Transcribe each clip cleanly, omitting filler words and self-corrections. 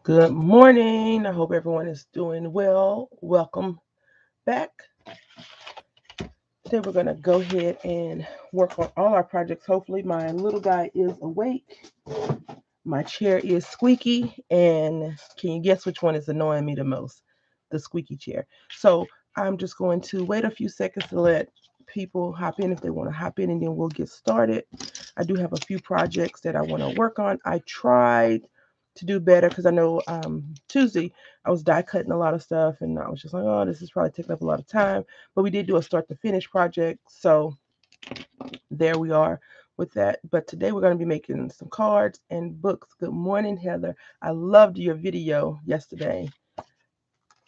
Good morning. I hope everyone is doing well. Welcome back. Today we're going to go ahead and work on all our projects. Hopefully my little guy is awake. My chair is squeaky. And can you guess which one is annoying me the most? The squeaky chair. So I'm just going to wait a few seconds to let people hop in if they want to hop in, and then we'll get started. I do have a few projects that I want to work on. I tried to do better because I know Tuesday I was die cutting a lot of stuff, and I was just like, oh, this is probably taking up a lot of time. But we did do a start to finish project, so there we are with that. But today we're going to be making some cards and books. Good morning, Heather. I loved your video yesterday. I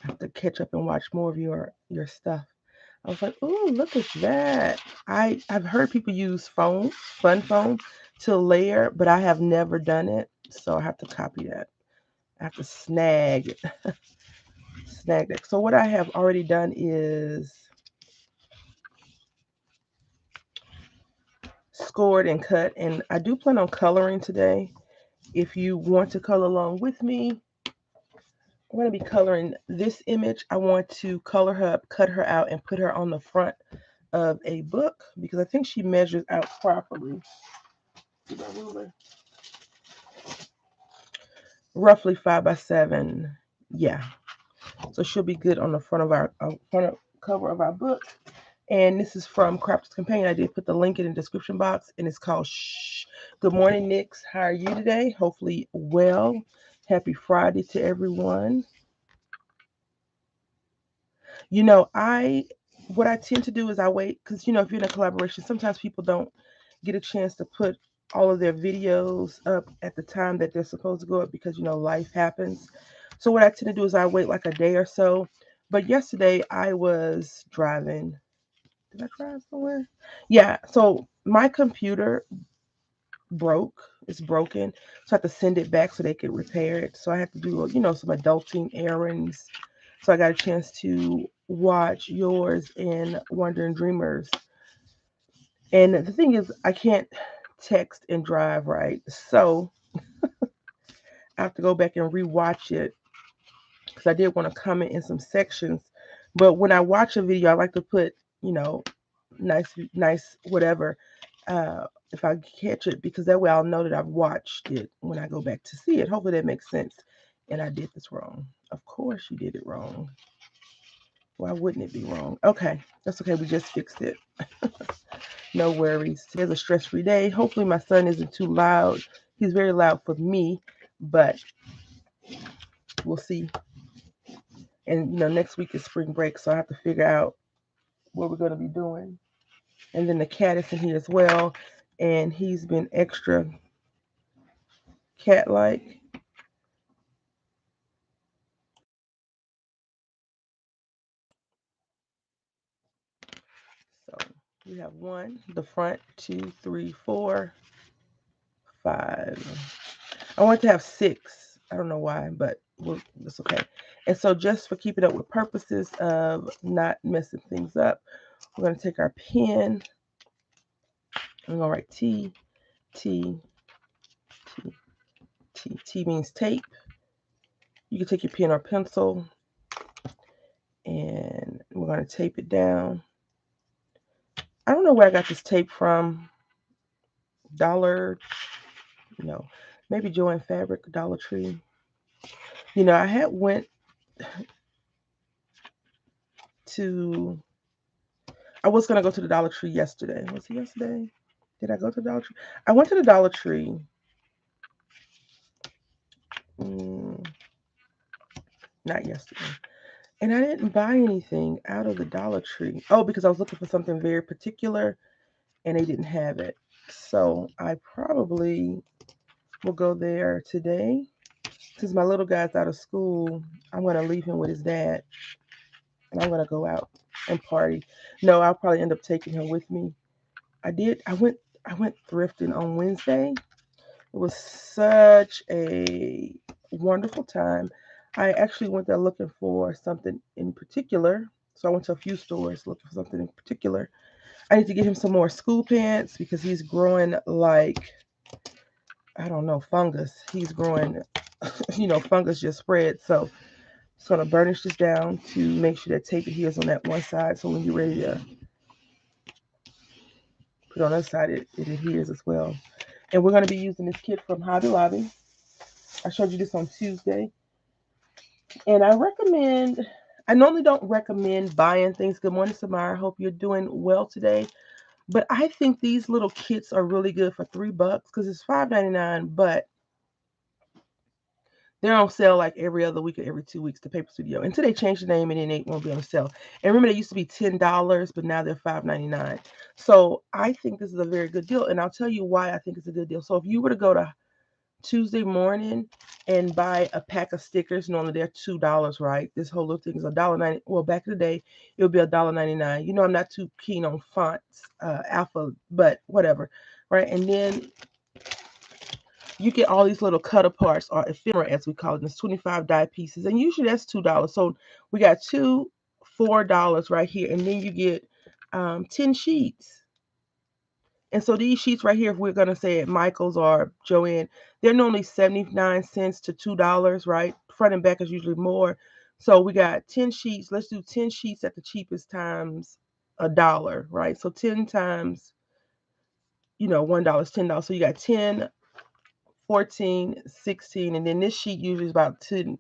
have to catch up and watch more of your stuff. I was like, oh, look at that. I've heard people use foam, fun foam, to layer, but I have never done it. So I have to copy that. I have to snag that. So what I have already done is scored and cut, and I do plan on coloring today. If you want to color along with me, I'm going to be coloring this image. I want to color her up, cut her out, and put her on the front of a book because I think she measures out properly. Roughly 5 by 7. Yeah, so she'll be good on the front of our cover of our book. And this is from Crafters Companion. I did put the link in the description box, and it's called Shh. Good morning, Nix. How are you today? Hopefully well. Happy Friday to everyone. You know, what I tend to do is I wait because if you're in a collaboration, sometimes people don't get a chance to put all of their videos up at the time that they're supposed to go up because life happens. So what I tend to do is I wait like a day or so. But yesterday I was driving. Did I drive somewhere? Yeah. So my computer broke. It's broken. So I have to send it back so they could repair it. So I have to do some adulting errands. So I got a chance to watch yours and Wandering Dreamers. And the thing is, I can't text and drive, right? So I have to go back and rewatch it because I did want to comment in some sections. But when I watch a video, I like to put, nice whatever, if I catch it, because that way I'll know that I've watched it when I go back to see it. Hopefully that makes sense. And I did this wrong. Of course you did it wrong. Why wouldn't it be wrong? Okay, that's okay. We just fixed it. No worries. Today's a stress-free day. Hopefully my son isn't too loud. He's very loud for me, but we'll see. And next week is spring break, so I have to figure out what we're gonna be doing. And then the cat is in here as well, and he's been extra cat-like. So we have one, the front, 2, 3, 4, 5. I want to have 6. I don't know why, but that's okay. And so just for keeping up with purposes of not messing things up, we're going to take our pen. I'm going to write T, T, T, T. T means tape. You can take your pen or pencil, and we're going to tape it down. I don't know where I got this tape from. Dollar, maybe Joann Fabric, Dollar Tree. I had went to I was gonna go to the Dollar Tree yesterday. Was it yesterday? Did I go to the Dollar Tree? I went to the Dollar Tree. Mm, not yesterday. And I didn't buy anything out of the Dollar Tree. Oh, because I was looking for something very particular and they didn't have it. So I probably will go there today. Since my little guy's out of school, I'm gonna leave him with his dad and I'm gonna go out and party. No, I'll probably end up taking him with me. I went thrifting on Wednesday. It was such a wonderful time. I actually went there looking for something in particular. So I went to a few stores looking for something in particular. I need to get him some more school pants because he's growing like, I don't know, fungus. He's growing fungus just spread. So just going to burnish this down to make sure that tape adheres on that one side. So when you're ready to put it on the other side, it adheres as well. And we're going to be using this kit from Hobby Lobby. I showed you this on Tuesday. And I normally don't recommend buying things. Good morning, Samara. Hope you're doing well today. But I think these little kits are really good for $3 because it's $5.99, but they're on sale like every other week or every 2 weeks, the Paper Studio. Until they change the name and then they won't be on sale. And remember, they used to be $10, but now they're $5.99. So I think this is a very good deal. And I'll tell you why I think it's a good deal. So if you were to go to Tuesday morning and buy a pack of stickers, normally they're $2, right? This whole little thing is $1.90. Well, back in the day, it would be $1.99. I'm not too keen on fonts, alpha, but whatever, right? And then you get all these little cut aparts or ephemera, as we call it. It's 25 die pieces, and usually that's $2. So we got two $4 right here, and then you get 10 sheets. And so these sheets right here, if we're gonna say at Michael's or Joann, they're normally 79 cents to $2, right? Front and back is usually more. So we got 10 sheets. Let's do 10 sheets at the cheapest times $1, right? So 10 times, $1 is $10. So you got 10, 14, 16, and then this sheet usually is about $2.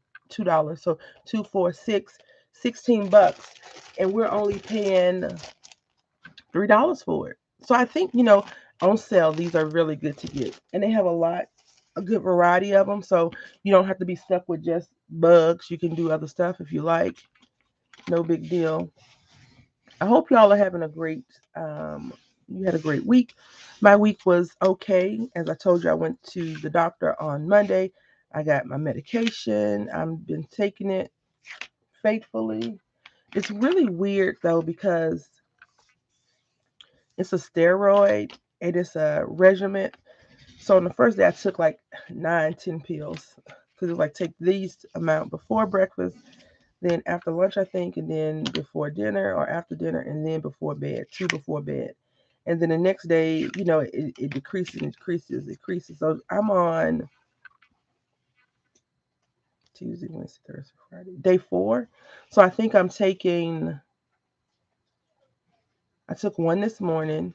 So 2, 4, 6, $16. And we're only paying $3 for it. So I think, on sale, these are really good to get. And they have a good variety of them. So you don't have to be stuck with just bugs. You can do other stuff if you like. No big deal. I hope y'all are having you had a great week. My week was okay. As I told you, I went to the doctor on Monday. I got my medication. I've been taking it faithfully. It's really weird though because it's a steroid and it's a regimen. So on the first day, I took like 9, 10 pills because it was like take these amount before breakfast, then after lunch, I think, and then before dinner or after dinner, and then before bed, 2 before bed. And then the next day, it decreases and decreases. So I'm on Tuesday, Wednesday, Thursday, Friday, day 4. So I think I took one this morning.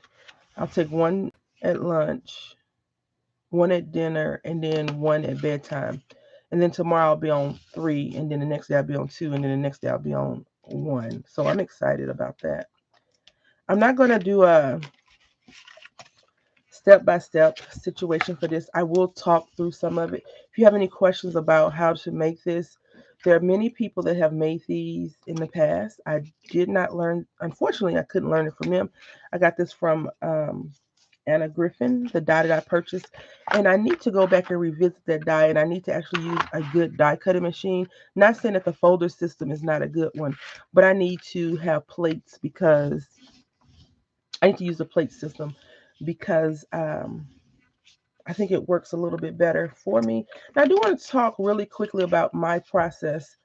I'll take one at lunch, one at dinner, and then one at bedtime. And then tomorrow I'll be on 3, and then the next day I'll be on 2, and then the next day I'll be on 1. So I'm excited about that. I'm not going to do a step-by-step situation for this. I will talk through some of it. If you have any questions about how to make this, there are many people that have made these in the past. I did not learn, unfortunately, I couldn't learn it from them. I got this from Anna Griffin, the die that I purchased. And I need to go back and revisit that die, and I need to actually use a good die cutting machine. Not saying that the folder system is not a good one, but I need to have plates because I need to use the plate system because I think it works a little bit better for me. Now, I do want to talk really quickly about my process.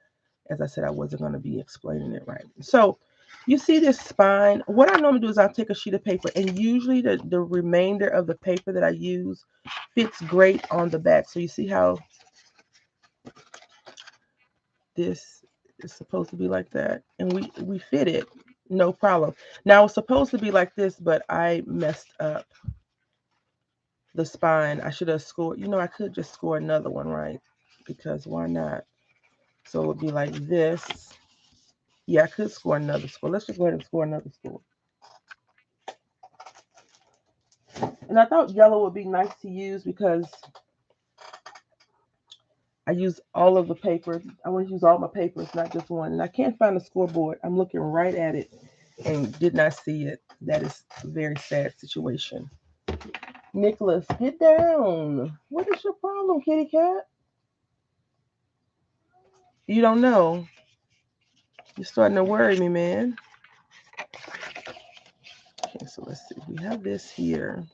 As I said, I wasn't going to be explaining it right. So you see this spine. What I normally do is I'll take a sheet of paper, and usually the remainder of the paper that I use fits great on the back. So you see how this is supposed to be like that, and we fit it, no problem. Now it's supposed to be like this, but I messed up the spine. I should have scored. I could just score another one, right? Because why not? So it would be like this. Yeah, I could score another score. Let's just go ahead and score another score. And I thought yellow would be nice to use because I use all of the papers. I want to use all my papers, not just one. And I can't find the scoreboard. I'm looking right at it and did not see it. That is a very sad situation. Nicholas, get down. What is your problem, kitty cat? You don't know. You're starting to worry me, man. Okay, so let's see. We have this here.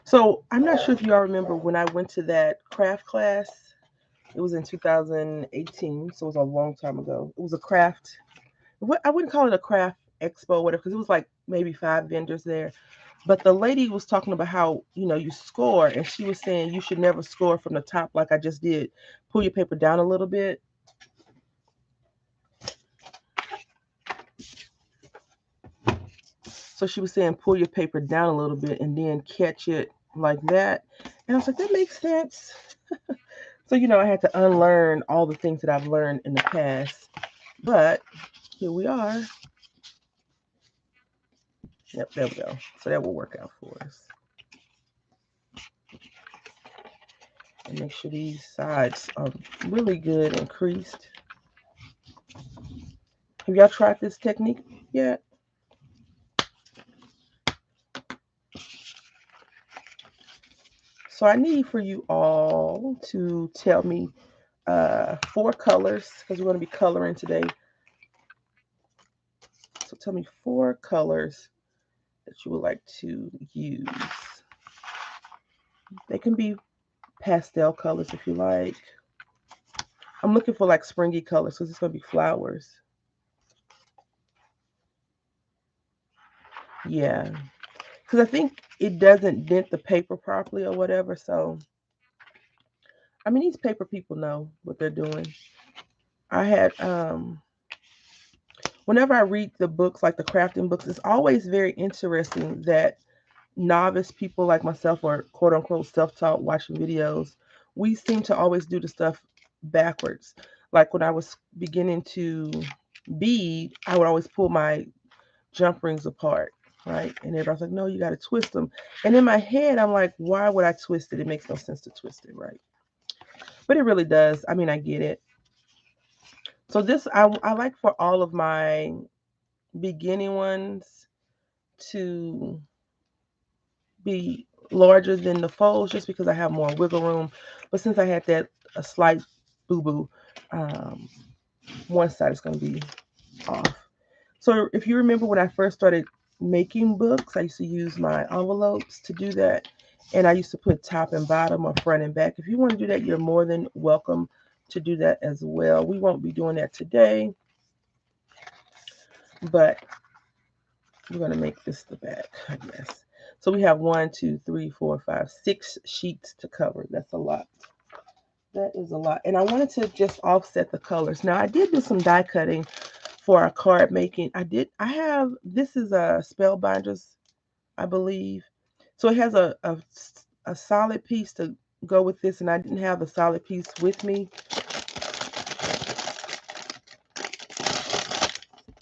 So I'm not sure if you all remember when I went to that craft class It was in 2018, so it was a long time ago. It was a craft. I wouldn't call it a craft expo or whatever, because it was like maybe 5 vendors there. But the lady was talking about how, you score, and she was saying you should never score from the top like I just did. Pull your paper down a little bit. So she was saying pull your paper down a little bit and then catch it like that. And I was like, that makes sense. So, I had to unlearn all the things that I've learned in the past. But here we are. Yep, there we go. So that will work out for us. And make sure these sides are really good and creased. Have y'all tried this technique yet? So I need for you all to tell me 4 colors, because we're going to be coloring today. So tell me 4 colors that you would like to use. They can be pastel colors if you like. I'm looking for like springy colors because it's going to be flowers. Yeah. Because I think it doesn't dent the paper properly or whatever. So, I mean, these paper people know what they're doing. I had, whenever I read the books, like the crafting books, it's always very interesting that novice people like myself, or quote unquote self-taught watching videos, we seem to always do the stuff backwards. Like when I was beginning to bead, I would always pull my jump rings apart, right? And everybody's like, no, you got to twist them. And in my head, I'm like, why would I twist it? It makes no sense to twist it, right? But it really does. I mean, I get it. So this, I like for all of my beginning ones to be larger than the folds, just because I have more wiggle room. But since I had that a slight boo-boo, one side is going to be off. So if you remember when I first started making books, I used to use my envelopes to do that. And I used to put top and bottom or front and back. If you want to do that, you're more than welcome to do that as well. We won't be doing that today, but we're going to make this the back, I guess. So we have 1, 2, 3, 4, 5, 6 sheets to cover. That's a lot. That is a lot. And I wanted to just offset the colors. Now, I did do some die cutting for our card making. This is a Spellbinders, I believe. So it has a solid piece to go with this, and I didn't have the solid piece with me.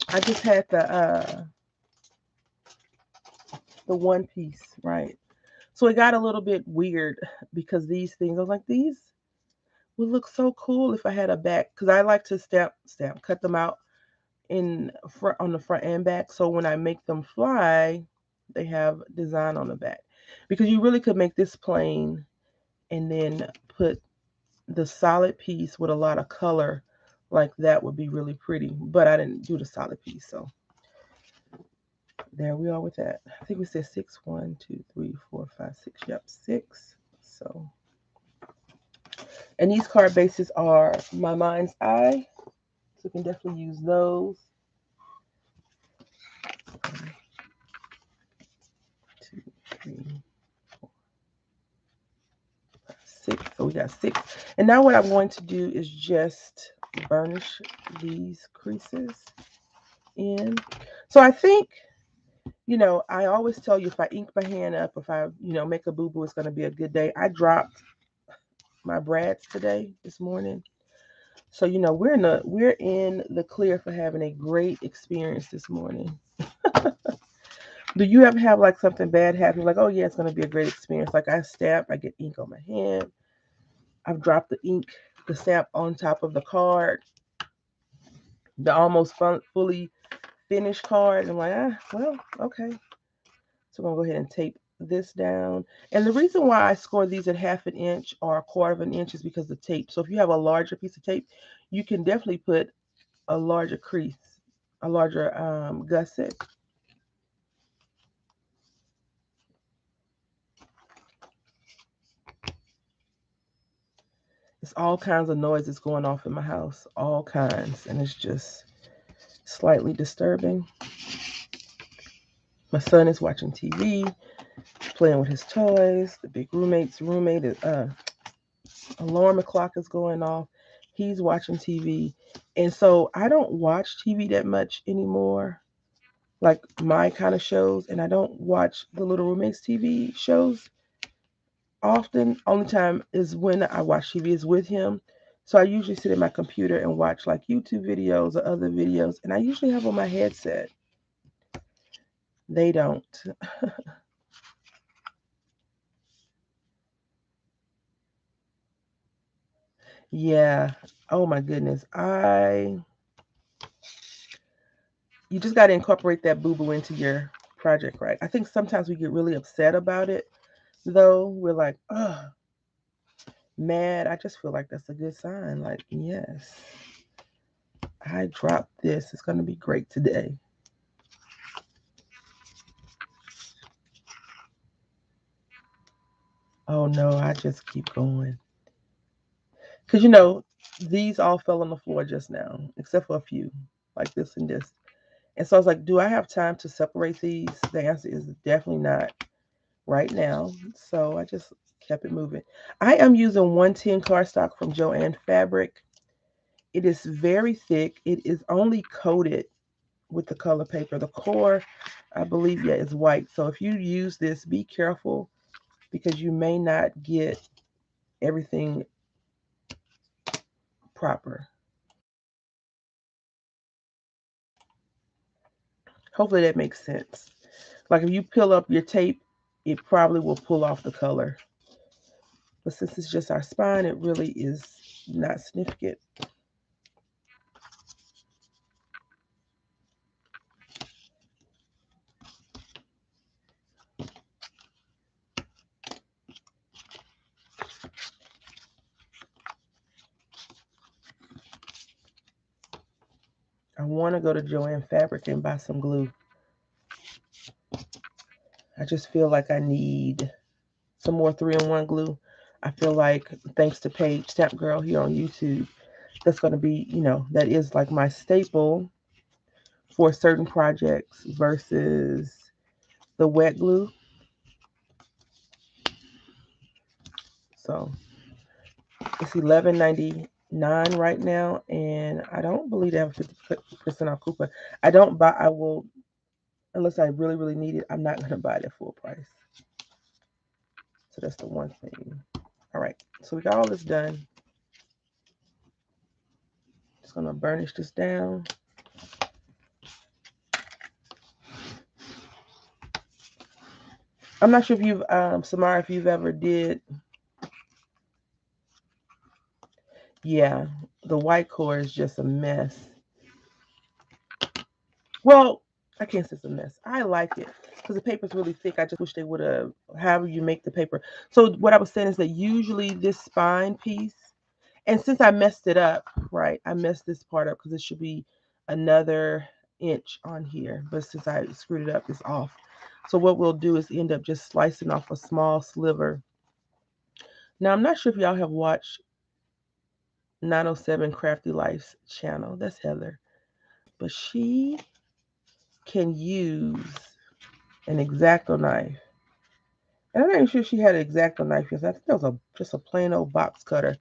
I just had the one piece, right? So it got a little bit weird because these things, I was like, these would look so cool if I had a back, because I like to cut them out in front, on the front and back, so when I make them fly, they have design on the back. Because you really could make this plain and then put the solid piece with a lot of color, like that would be really pretty. But I didn't do the solid piece, so there we are with that. I think we said 6. 1, 2, 3, 4, 5, 6. Yep, 6. So, and these card bases are my mind's eye, so you can definitely use those. 1, 2, 3, 4, 5, 6. So we got 6. And now what I'm going to do is just burnish these creases in. So I think, I always tell you, if I ink my hand up, if I, make a boo-boo, it's going to be a good day. I dropped my brads this morning. So, we're in the clear for having a great experience this morning. Do you ever have like something bad happen? Like, oh yeah, it's going to be a great experience. Like I get ink on my hand. I've dropped the stamp on top of the card, the almost fully finished card. I'm like, well, okay. So I'm going to go ahead and tape this down. And the reason why I score these at 1/2 inch or 1/4 of an inch is because the tape. So if you have a larger piece of tape, you can definitely put a larger crease, a larger gusset. It's all kinds of noises going off in my house, all kinds, and it's just slightly disturbing. My son is watching TV, playing with his toys. The big roommate is, alarm clock is going off. He's watching TV. And so I don't watch TV that much anymore, like my kind of shows. And I don't watch the little roommates TV shows often. Only time is when I watch TV is with him. So I usually sit at my computer and watch like YouTube videos or other videos. And I usually have on my headset. They don't. Yeah. Oh my goodness. You just got to incorporate that boo boo into your project, right? I think sometimes we get really upset about it, though. We're like, oh, mad. I just feel like that's a good sign. Like, yes, I dropped this. It's going to be great today. Oh no, I just keep going. Because, these all fell on the floor just now, except for a few, like this and this. And so I was like, do I have time to separate these? The answer is definitely not right now. So I just kept it moving. I am using 110 cardstock from Joann Fabric. It is very thick. It is only coated with the color paper. The core, I believe, yeah, is white. So if you use this, be careful because you may not get everything proper. Hopefully that makes sense. Like if you peel up your tape, it probably will pull off the color. But since it's just our spine, it really is not significant. I want to go to Joann Fabric and buy some glue. I just feel like I need some more 3-in-1 glue. I feel like thanks to Paige Stamp Girl here on YouTube, that's going to be, that is like my staple for certain projects versus the wet glue. So it's $11.99 right now, and I don't believe they have a 50% off coupon. I don't buy. I will, unless I really, really need it. I'm not going to buy it at full price. So that's the one thing. All right, so we got all this done. Just going to burnish this down. I'm not sure if you've, Samara, if you've ever did. Yeah, the white core is just a mess. Well, I can't say it's a mess. I like it because the paper's really thick. I just wish they would have, however you make the paper. So what I was saying is that usually this spine piece, and since I messed it up, right, I messed this part up because it should be another inch on here. But since I screwed it up, it's off. So what we'll do is end up just slicing off a small sliver. Now, I'm not sure if y'all have watched 907 Crafty Life's channel. That's Heather. But she can use an X-Acto knife. And I'm not even sure she had an X-Acto knife because I think that was just a plain old box cutter.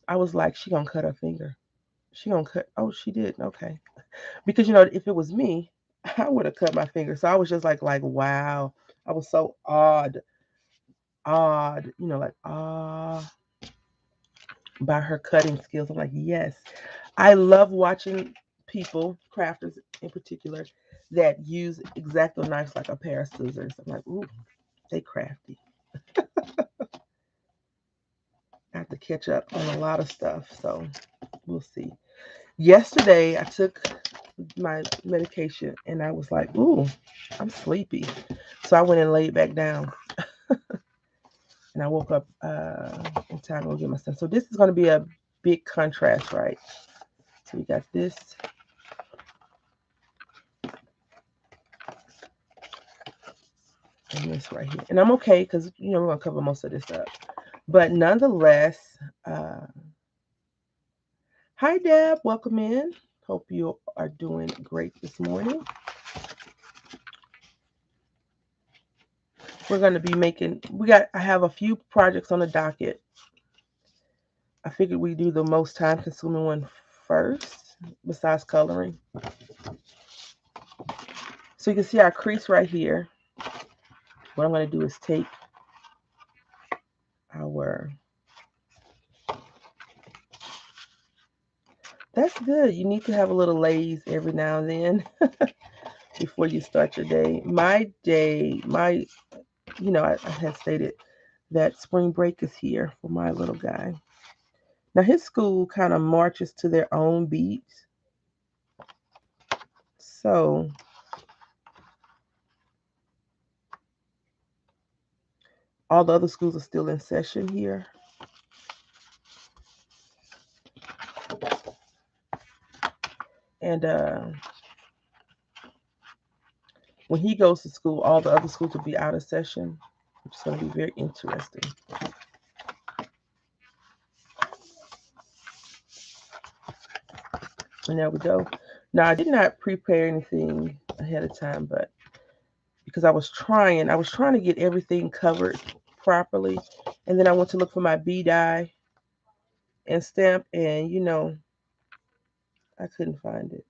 I was like, she gonna cut her finger. She gonna cut. Oh, she did. Okay. Because if it was me, I would have cut my finger. So I was just like wow. I was so odd, like by her cutting skills. I'm like, yes. I love watching people, crafters in particular, that use X-Acto knives like a pair of scissors. I'm like, ooh, they crafty. I have to catch up on a lot of stuff, so we'll see. Yesterday, I took my medication and I was like, ooh, I'm sleepy. So I went and laid back down. And I woke up in time to go get my son. So this is going to be a big contrast, right? So we got this. And this right here. And I'm okay because, we're going to cover most of this up. But nonetheless, Hi, Deb. Welcome in. Hope you are doing great this morning. We're going to be I have a few projects on the docket. I figured we do the most time consuming one first, besides coloring. So you can see our crease right here. What I'm going to do is take our, that's good. You need to have a little laze every now and then before you start your day. I had stated that spring break is here for my little guy. Now his school kind of marches to their own beat. So all the other schools are still in session here. And when he goes to school, all the other schools will be out of session, which is going to be very interesting. And there we go. Now I did not prepare anything ahead of time, but because I was trying to get everything covered properly, and then I went to look for my bee dye and stamp, and I couldn't find it.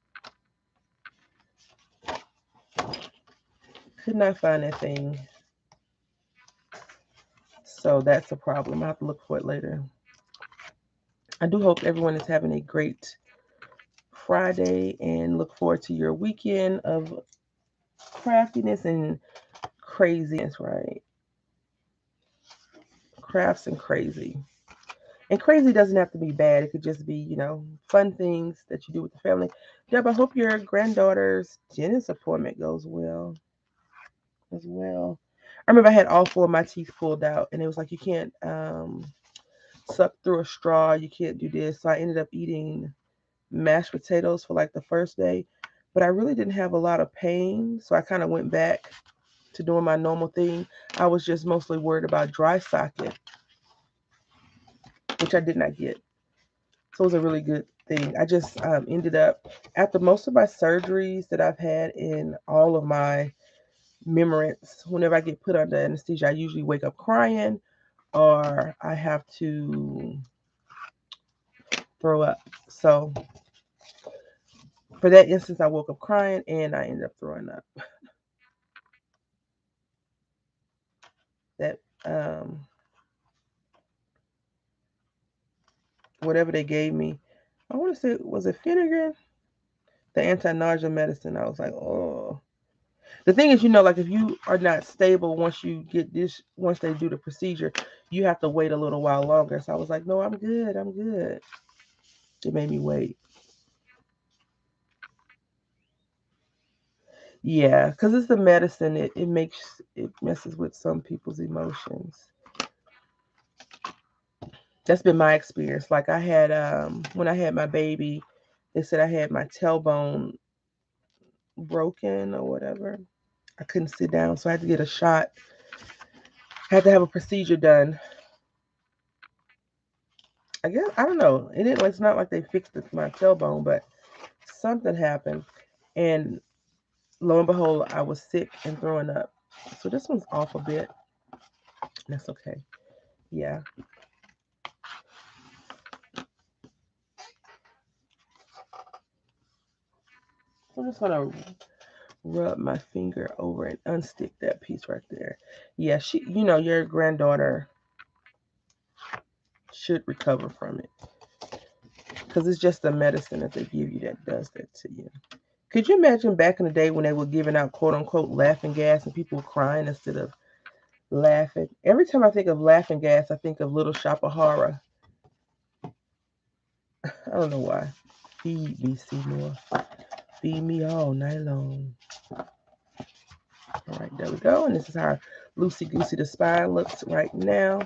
Could not find that thing. So that's a problem. I have to look for it later. I do hope everyone is having a great Friday and look forward to your weekend of craftiness and craziness, right? Crafts and crazy. And crazy doesn't have to be bad. It could just be, fun things that you do with the family. Deb, I hope your granddaughter's dentist appointment goes well as well. I remember I had all four of my teeth pulled out, and it was like you can't suck through a straw. You can't do this. So I ended up eating mashed potatoes for like the first day, but I really didn't have a lot of pain. So I kind of went back to doing my normal thing. I was just mostly worried about dry socket, which I did not get. So it was a really good thing. I just ended up, after most of my surgeries that I've had in all of my memories, whenever I get put under anesthesia, I usually wake up crying or I have to throw up. So for that instance, I woke up crying and I ended up throwing up. That whatever they gave me, I want to say, was it Finnegan? The anti-nausea medicine. I was like, oh. The thing is, like if you are not stable once they do the procedure, you have to wait a little while longer. So I was like, no, I'm good. I'm good. It made me wait. Yeah, because it's the medicine. It messes with some people's emotions. That's been my experience. Like I had when I had my baby, they said I had my tailbone broken or whatever. I couldn't sit down, so I had to get a shot. I had to have a procedure done. I guess I don't know. It's not like they fixed my tailbone, but something happened, and lo and behold, I was sick and throwing up. So this one's off a bit. That's okay. Yeah. So I'm just gonna rub my finger over and unstick that piece right there. Yeah, your granddaughter should recover from it because it's just the medicine that they give you that does that to you. Could you imagine back in the day when they were giving out quote unquote laughing gas and people were crying instead of laughing? Every time I think of laughing gas, I think of Little Shop of Horror. I don't know why. Feed me, Seymour. Feed me all night long. All right, there we go. And this is how loosey goosey the spine looks right now.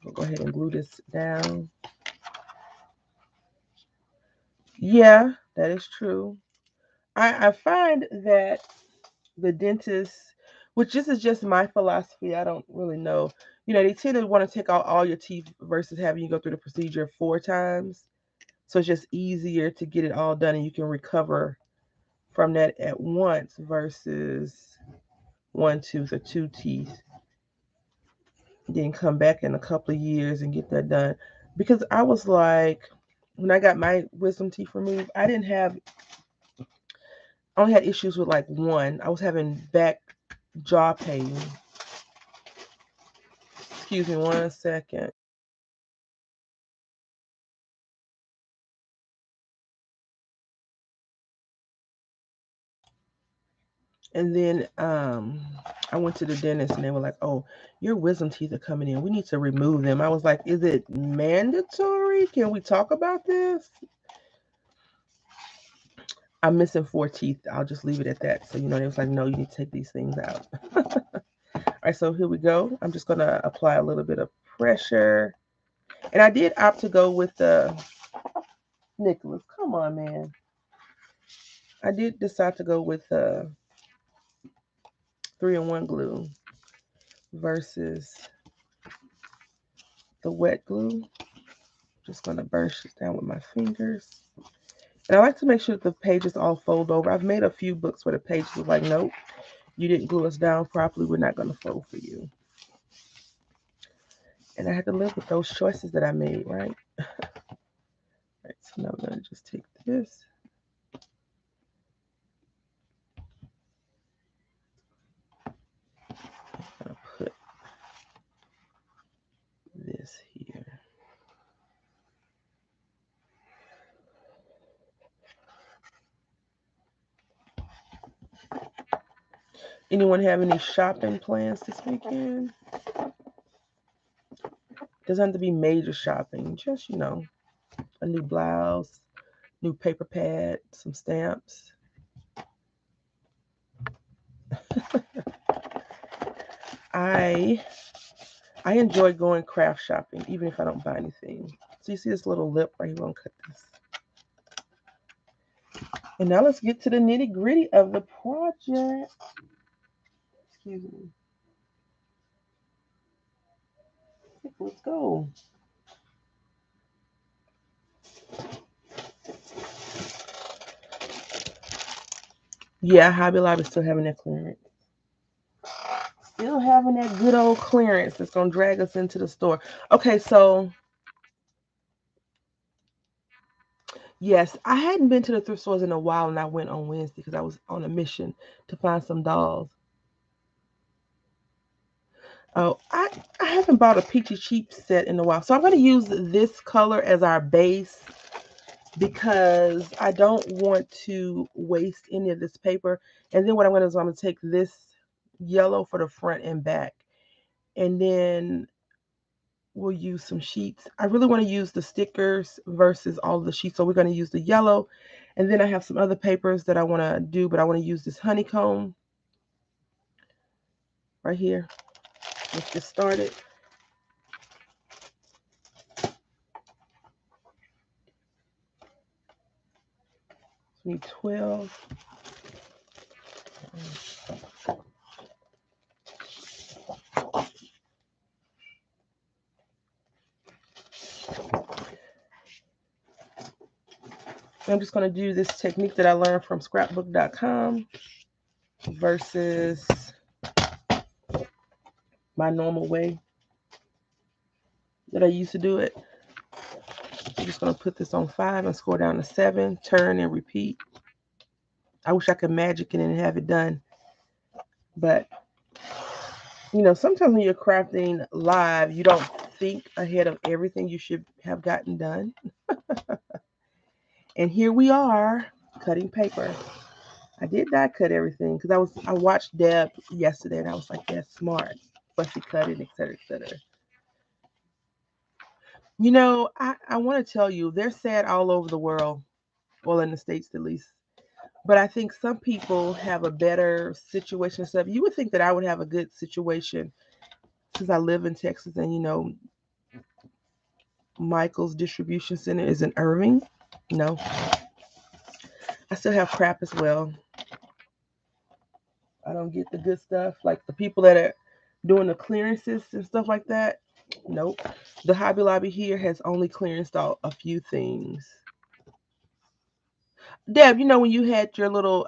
We'll go ahead and glue this down. Yeah, that is true. I find that the dentist, which this is just my philosophy, I don't really know. They tend to want to take out all your teeth versus having you go through the procedure 4 times. So it's just easier to get it all done, and you can recover from that at once versus one tooth or two teeth. Then come back in a couple of years and get that done. Because I was like, when I got my wisdom teeth removed, I only had issues with like one. I was having back jaw pain. Excuse me 1 second. And then I went to the dentist and they were like, "Oh, your wisdom teeth are coming in. We need to remove them." I was like, "Is it mandatory? Can we talk about this?" I'm missing 4 teeth. I'll just leave it at that. So, they was like, "No, you need to take these things out." All right, so here we go. I'm just going to apply a little bit of pressure. And I did opt to go with the Nicholas. Come on, man. I did decide to go with 3-in-1 glue versus the wet glue. Just going to burnish this down with my fingers. And I like to make sure that the pages all fold over. I've made a few books where the pages was like, "Nope, you didn't glue us down properly. We're not going to fold for you." And I had to live with those choices that I made, right? Right, so now I'm going to just take this. I'm going to put this here. Anyone have any shopping plans this weekend? Doesn't have to be major shopping. Just, a new blouse, new paper pad, some stamps. I enjoy going craft shopping, even if I don't buy anything. So you see this little lip right here? I'm gonna cut this. And now let's get to the nitty gritty of the project. Excuse me. Let's go. Yeah, Hobby Lobby is still having that clearance. Still having that good old clearance that's gonna drag us into the store. Okay, so yes, I hadn't been to the thrift stores in a while, and I went on Wednesday because I was on a mission to find some dolls. Oh, I haven't bought a Peachy Cheap set in a while, so I'm going to use this color as our base because I don't want to waste any of this paper. And then what I'm going to do is I'm going to take this yellow for the front and back, and then we'll use some sheets. I really want to use the stickers versus all of the sheets, so we're going to use the yellow. And then I have some other papers that I want to do, but I want to use this honeycomb right here. Let's get started. We need 12. I'm just going to do this technique that I learned from scrapbook.com versus my normal way that I used to do it. I'm just going to put this on 5 and score down to 7, turn and repeat. I wish I could magic it and have it done. But, sometimes when you're crafting live, you don't think ahead of everything you should have gotten done. And here we are cutting paper. I did not cut everything because I watched Deb yesterday and I was like, that's smart. Fussy cutting, et cetera, et cetera. I want to tell you, they're sad all over the world, well, in the States at least. But I think some people have a better situation and stuff. You would think that I would have a good situation since I live in Texas and, Michael's distribution center is in Irving. No, I still have crap as well. I don't get the good stuff. Like the people that are doing the clearances and stuff like that. Nope. The Hobby Lobby here has only clearanced out a few things. Deb, you know when you had your little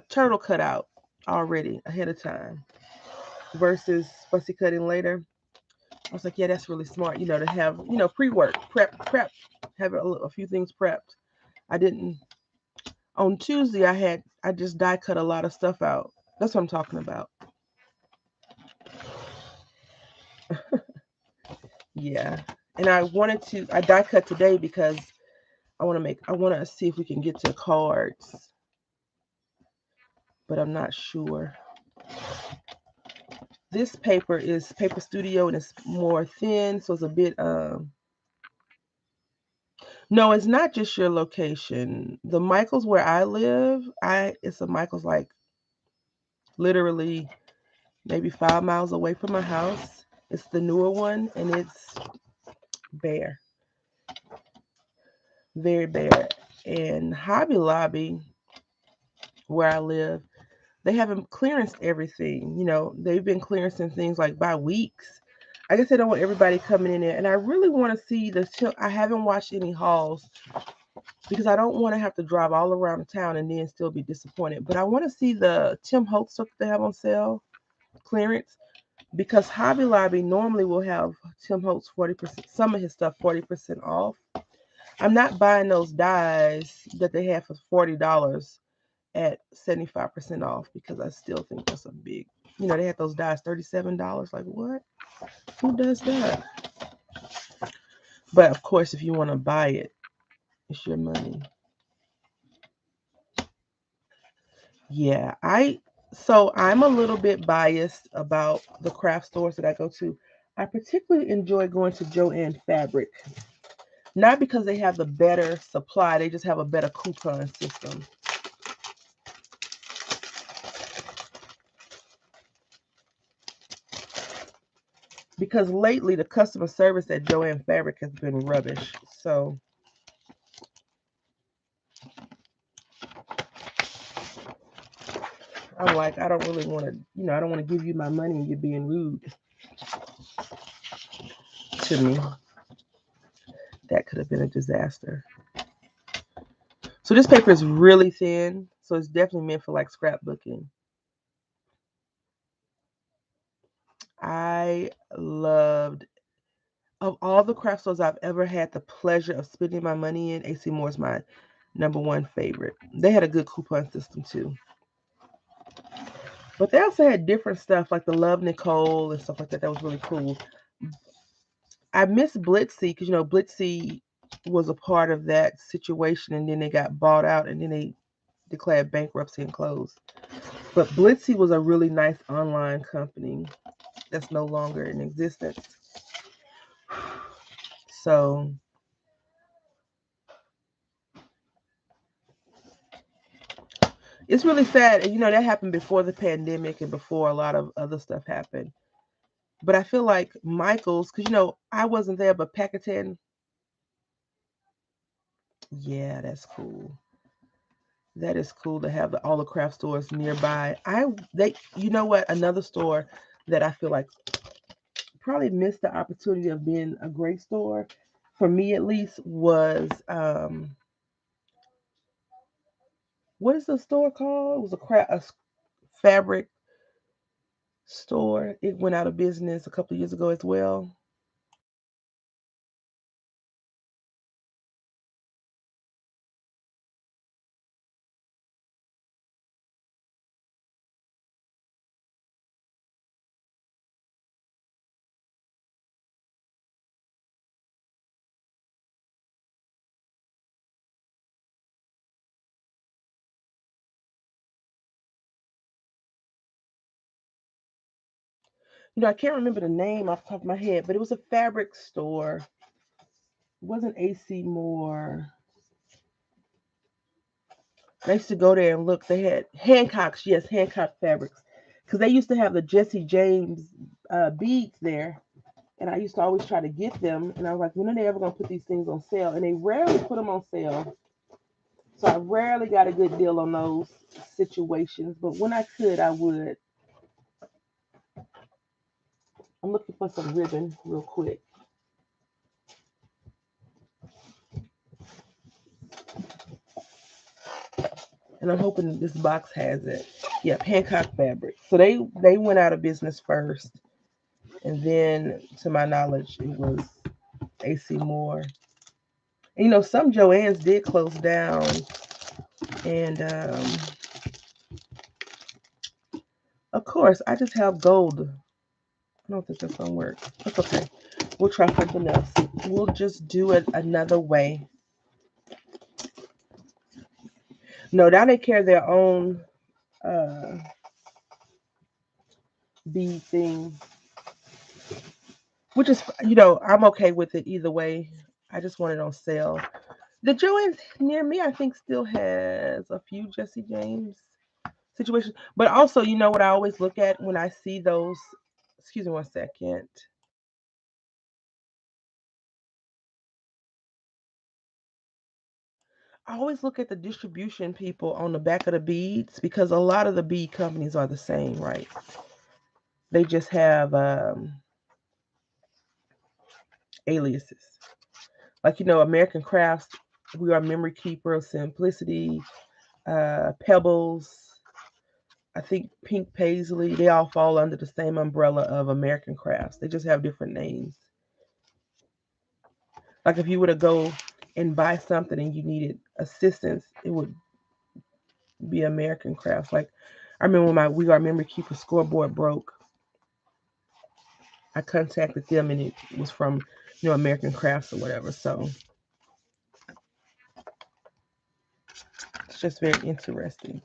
turtle cut out already ahead of time versus fussy cutting later. I was like, yeah, that's really smart, to have, pre-work, prep, have a few things prepped. I didn't, on Tuesday, I just die cut a lot of stuff out. That's what I'm talking about. Yeah. And I die cut today because I want to see if we can get to cards, but I'm not sure. This paper is Paper Studio and it's more thin, so it's a bit, no, it's not just your location. The Michaels where I live, it's a Michaels like literally maybe 5 miles away from my house. It's the newer one and it's bare, very bare. And Hobby Lobby, where I live, they haven't clearanced everything. They've been clearancing things like by weeks. I guess they don't want everybody coming in there. And I really want to see I haven't watched any hauls because I don't want to have to drive all around the town and then still be disappointed. But I want to see the Tim Holtz stuff they have on sale clearance because Hobby Lobby normally will have Tim Holtz 40%, some of his stuff 40% off. I'm not buying those dies that they have for $40 at 75% off because I still think that's a big, they had those dies $37. Like, what? Who does that? But of course, if you want to buy it, it's your money. Yeah, so I'm a little bit biased about the craft stores that I go to. I particularly enjoy going to Joann Fabric. Not because they have the better supply, they just have a better coupon system. Because lately the customer service at Joann Fabric has been rubbish. So I'm like, I don't really want to, I don't want to give you my money and you're being rude to me. That could have been a disaster. So this paper is really thin, so it's definitely meant for like scrapbooking. I loved, of all the craft stores I've ever had the pleasure of spending my money in, AC Moore's my number one favorite. They had a good coupon system too. But they also had different stuff like the Love Nicole and stuff like that. That was really cool. I miss Blitzy because, Blitzy was a part of that situation and then they got bought out and then they declared bankruptcy and closed. But Blitzy was a really nice online company that's no longer in existence. So it's really sad. And, that happened before the pandemic and before a lot of other stuff happened. But I feel like Michael's, because, I wasn't there, but Packatan, yeah, that's cool. That is cool to have all the craft stores nearby. You know what? Another store that I feel like probably missed the opportunity of being a great store, for me at least, was what is the store called? It was a fabric store. It went out of business a couple of years ago as well. I can't remember the name off the top of my head, but it was a fabric store. It wasn't AC Moore. I used to go there and look. They had Hancock's, yes, Hancock Fabrics, because they used to have the Jesse James beads there, and I used to always try to get them. And I was like, when are they ever gonna put these things on sale? And they rarely put them on sale, so I rarely got a good deal on those situations. But when I could, I would. I'm looking for some ribbon real quick. and I'm hoping this box has it. Yep, Hancock Fabric. So they went out of business first, and then, to my knowledge, it was AC Moore. And, some Joann's did close down, and of course, I just have gold. I don't think that's gonna work. That's okay. We'll try something else. We'll just do it another way. No, now they carry their own bead thing, which is, I'm okay with it either way. I just want it on sale. The Joann's near me, I think, still has a few Jesse James situations. But also, you know what I always look at when I see those? Excuse me 1 second. I always look at the distribution people on the back of the beads because a lot of the bead companies are the same, right? They just have aliases. Like, American Crafts, We Are Memory Keeper, Simplicity, Pebbles, I think Pink Paisley, they all fall under the same umbrella of American Crafts. They just have different names. Like if you were to go and buy something and you needed assistance, it would be American Crafts. Like I remember when my We Are Memory Keeper scoreboard broke, I contacted them and it was from, American Crafts or whatever. So it's just very interesting.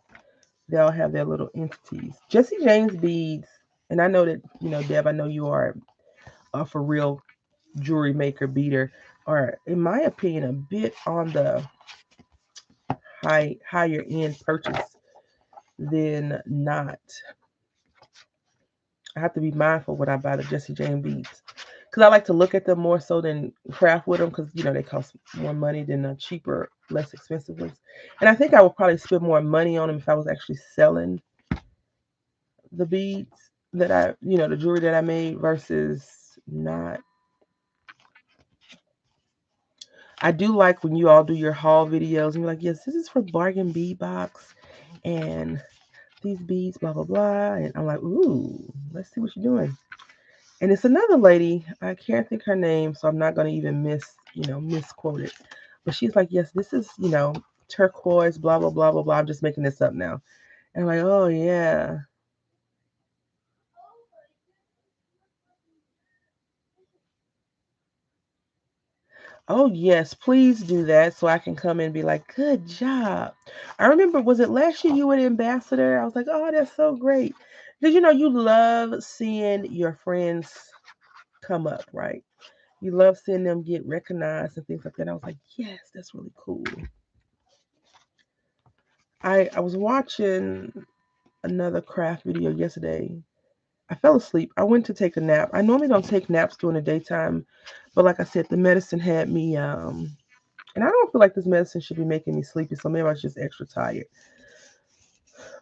They all have their little entities. Jesse James beads, and I know that, Deb, I know you are a for real jewelry maker beater, are, in my opinion, a bit on the higher end purchase than not. I have to be mindful when I buy the Jesse James beads because I like to look at them more so than craft with them because they cost more money than the cheaper, less expensive ones. And I think I would probably spend more money on them if I was actually selling the beads that the jewelry that I made versus not. I do like when you all do your haul videos and you're like, yes, this is for Bargain Bead Box and these beads, blah, blah, blah. And I'm like, ooh, let's see what you're doing. And it's another lady, I can't think her name, so I'm not going to even misquote it. But she's like, yes, this is, turquoise, blah, blah, blah, blah, blah. I'm just making this up now. And I'm like, oh, yeah. Oh, yes, please do that so I can come and be like, good job. I remember, was it last year you were an ambassador? I was like, oh, that's so great. Because, you love seeing your friends come up, right? You love seeing them get recognized and things like that. I was like, yes, that's really cool. I was watching another craft video yesterday. I fell asleep. I went to take a nap. I normally don't take naps during the daytime, but like I said, the medicine had me and I don't feel like this medicine should be making me sleepy, so maybe I was just extra tired.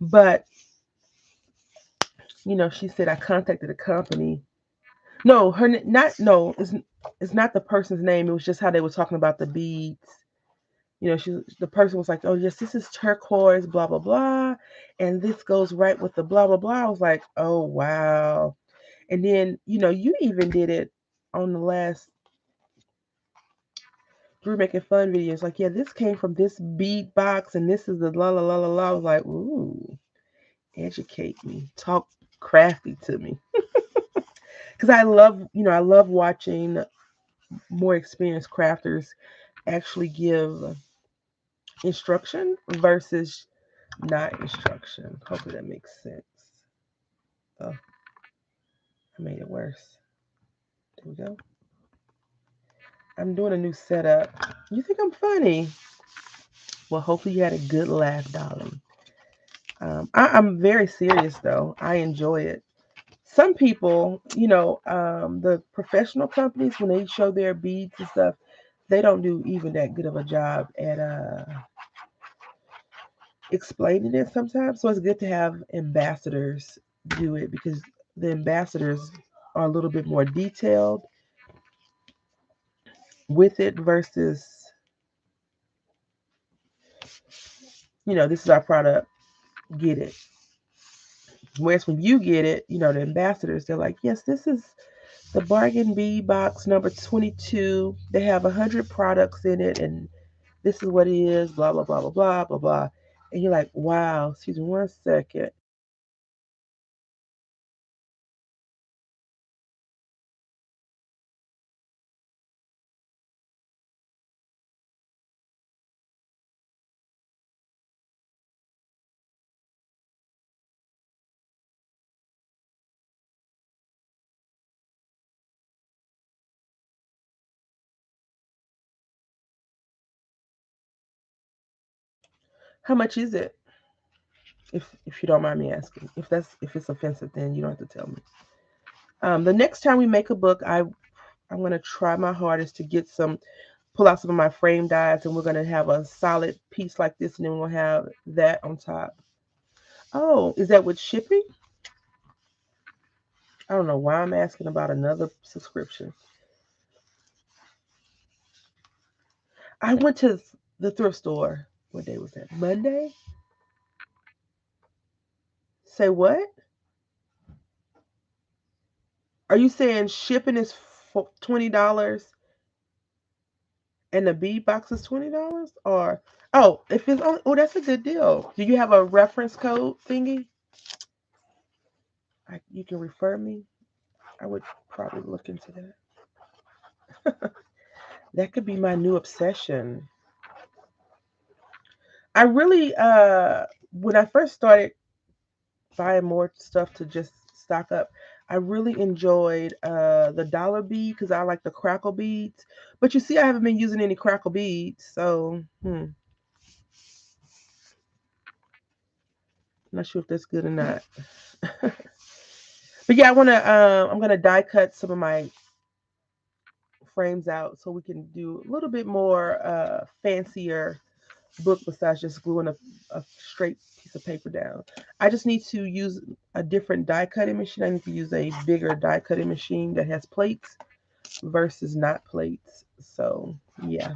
But she said I contacted a company. No, her not no, it's not the person's name. It was just how they were talking about the beads. The person was like, "Oh yes, this is turquoise, blah blah blah, and this goes right with the blah blah blah." I was like, "Oh wow!" And then you even did it on the last Drew Making Fun videos. Like, yeah, this came from this bead box, and this is the la la la la la. I was like, "Ooh, educate me, talk crafty to me," because I love watching more experienced crafters actually give instruction versus not instruction. Hopefully that makes sense. Oh, I made it worse. There we go. I'm doing a new setup. You think I'm funny? Well, hopefully you had a good laugh, darling. I'm very serious though. I enjoy it. Some people, the professional companies, when they show their beads and stuff, they don't do even that good of a job at explaining it sometimes. So it's good to have ambassadors do it because the ambassadors are a little bit more detailed with it versus this is our product, get it. Whereas when you get it, the ambassadors, they're like, yes, this is the Bargain Bee box number 22. They have 100 products in it, and this is what it is, blah, blah, blah, blah, blah, blah, blah. And you're like, wow, excuse me one second. How much is it? If you don't mind me asking. If it's offensive, then you don't have to tell me. The next time we make a book, I'm gonna try my hardest to pull out some of my frame dies, and we're gonna have a solid piece like this, and then we'll have that on top. Oh, is that with shipping? I don't know why I'm asking about another subscription. I went to the thrift store. What day was that? Monday? Say what? Are you saying shipping is $20 and the bead box is $20? Or if it's that's a good deal. Do you have a reference code thingy? You can refer me. I would probably look into that. That could be my new obsession. I really when I first started buying more stuff to just stock up, I really enjoyed the dollar bead because I like the crackle beads. But you see, I haven't been using any crackle beads, so not sure if that's good or not. But yeah, I'm gonna die cut some of my frames out so we can do a little bit more fancier book besides just gluing a straight piece of paper down. I just need to use a different die cutting machine. I need to use a bigger die cutting machine that has plates versus not plates. So yeah,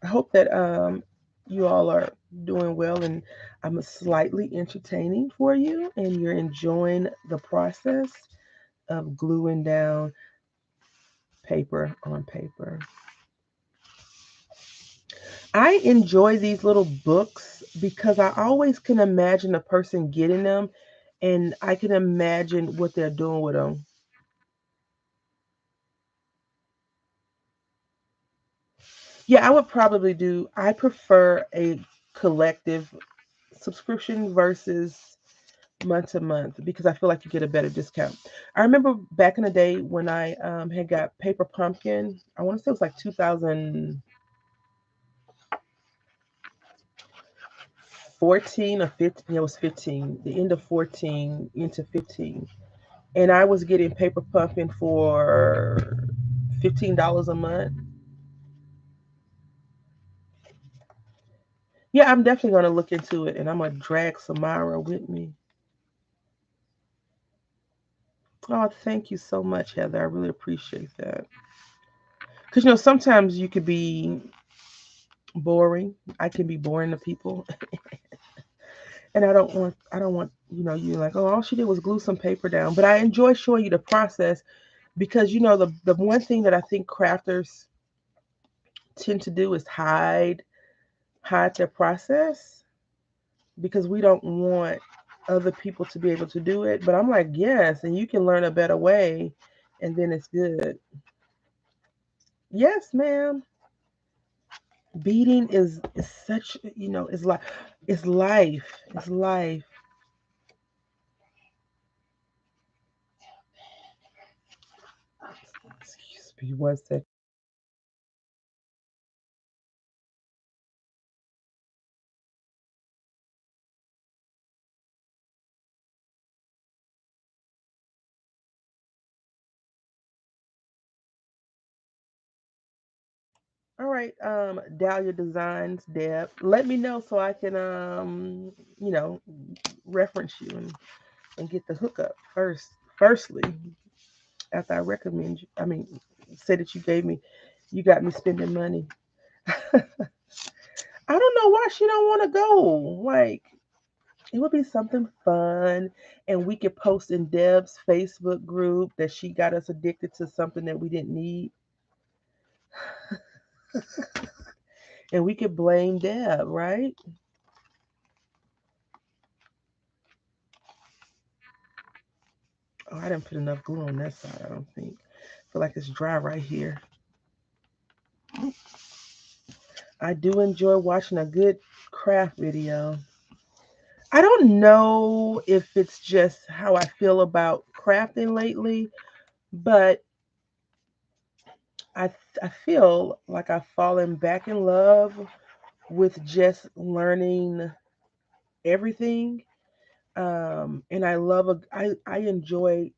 I hope that you all are doing well, and I'm slightly entertaining for you and you're enjoying the process of gluing down paper on paper. I enjoy these little books because I always can imagine a person getting them, and I can imagine what they're doing with them. Yeah, I prefer a collective subscription versus month to month because I feel like you get a better discount. I remember back in the day when I had got Paper Pumpkin, I want to say it was like 2014 or 15. It was 15, the end of 14 into 15. And I was getting Paper Pumpkin for $15 a month. Yeah, I'm definitely gonna look into it, and I'm gonna drag Samara with me. Oh, thank you so much, Heather. I really appreciate that. Because sometimes you could be boring. I can be boring to people, and I don't want you like, oh, all she did was glue some paper down. But I enjoy showing you the process because the one thing that I think crafters tend to do is hide their process because we don't want other people to be able to do it. But I'm like, yes, and you can learn a better way, and then it's good. Yes, ma'am. Beating is such is like it's life. It's life. Excuse me one second. All right, Dahlia Designs, Deb. Let me know so I can you know, reference you and get the hookup firstly, after I recommend you. I mean, say that you got me spending money. I don't know why she don't want to go. Like, it would be something fun, and we could post in Deb's Facebook group that she got us addicted to something that we didn't need, and we could blame Deb, right? Oh, I didn't put enough glue on that side, I don't think. I feel like it's dry right here. I do enjoy watching a good craft video. I don't know if it's just how I feel about crafting lately, but I feel like I've fallen back in love with just learning everything. And I enjoy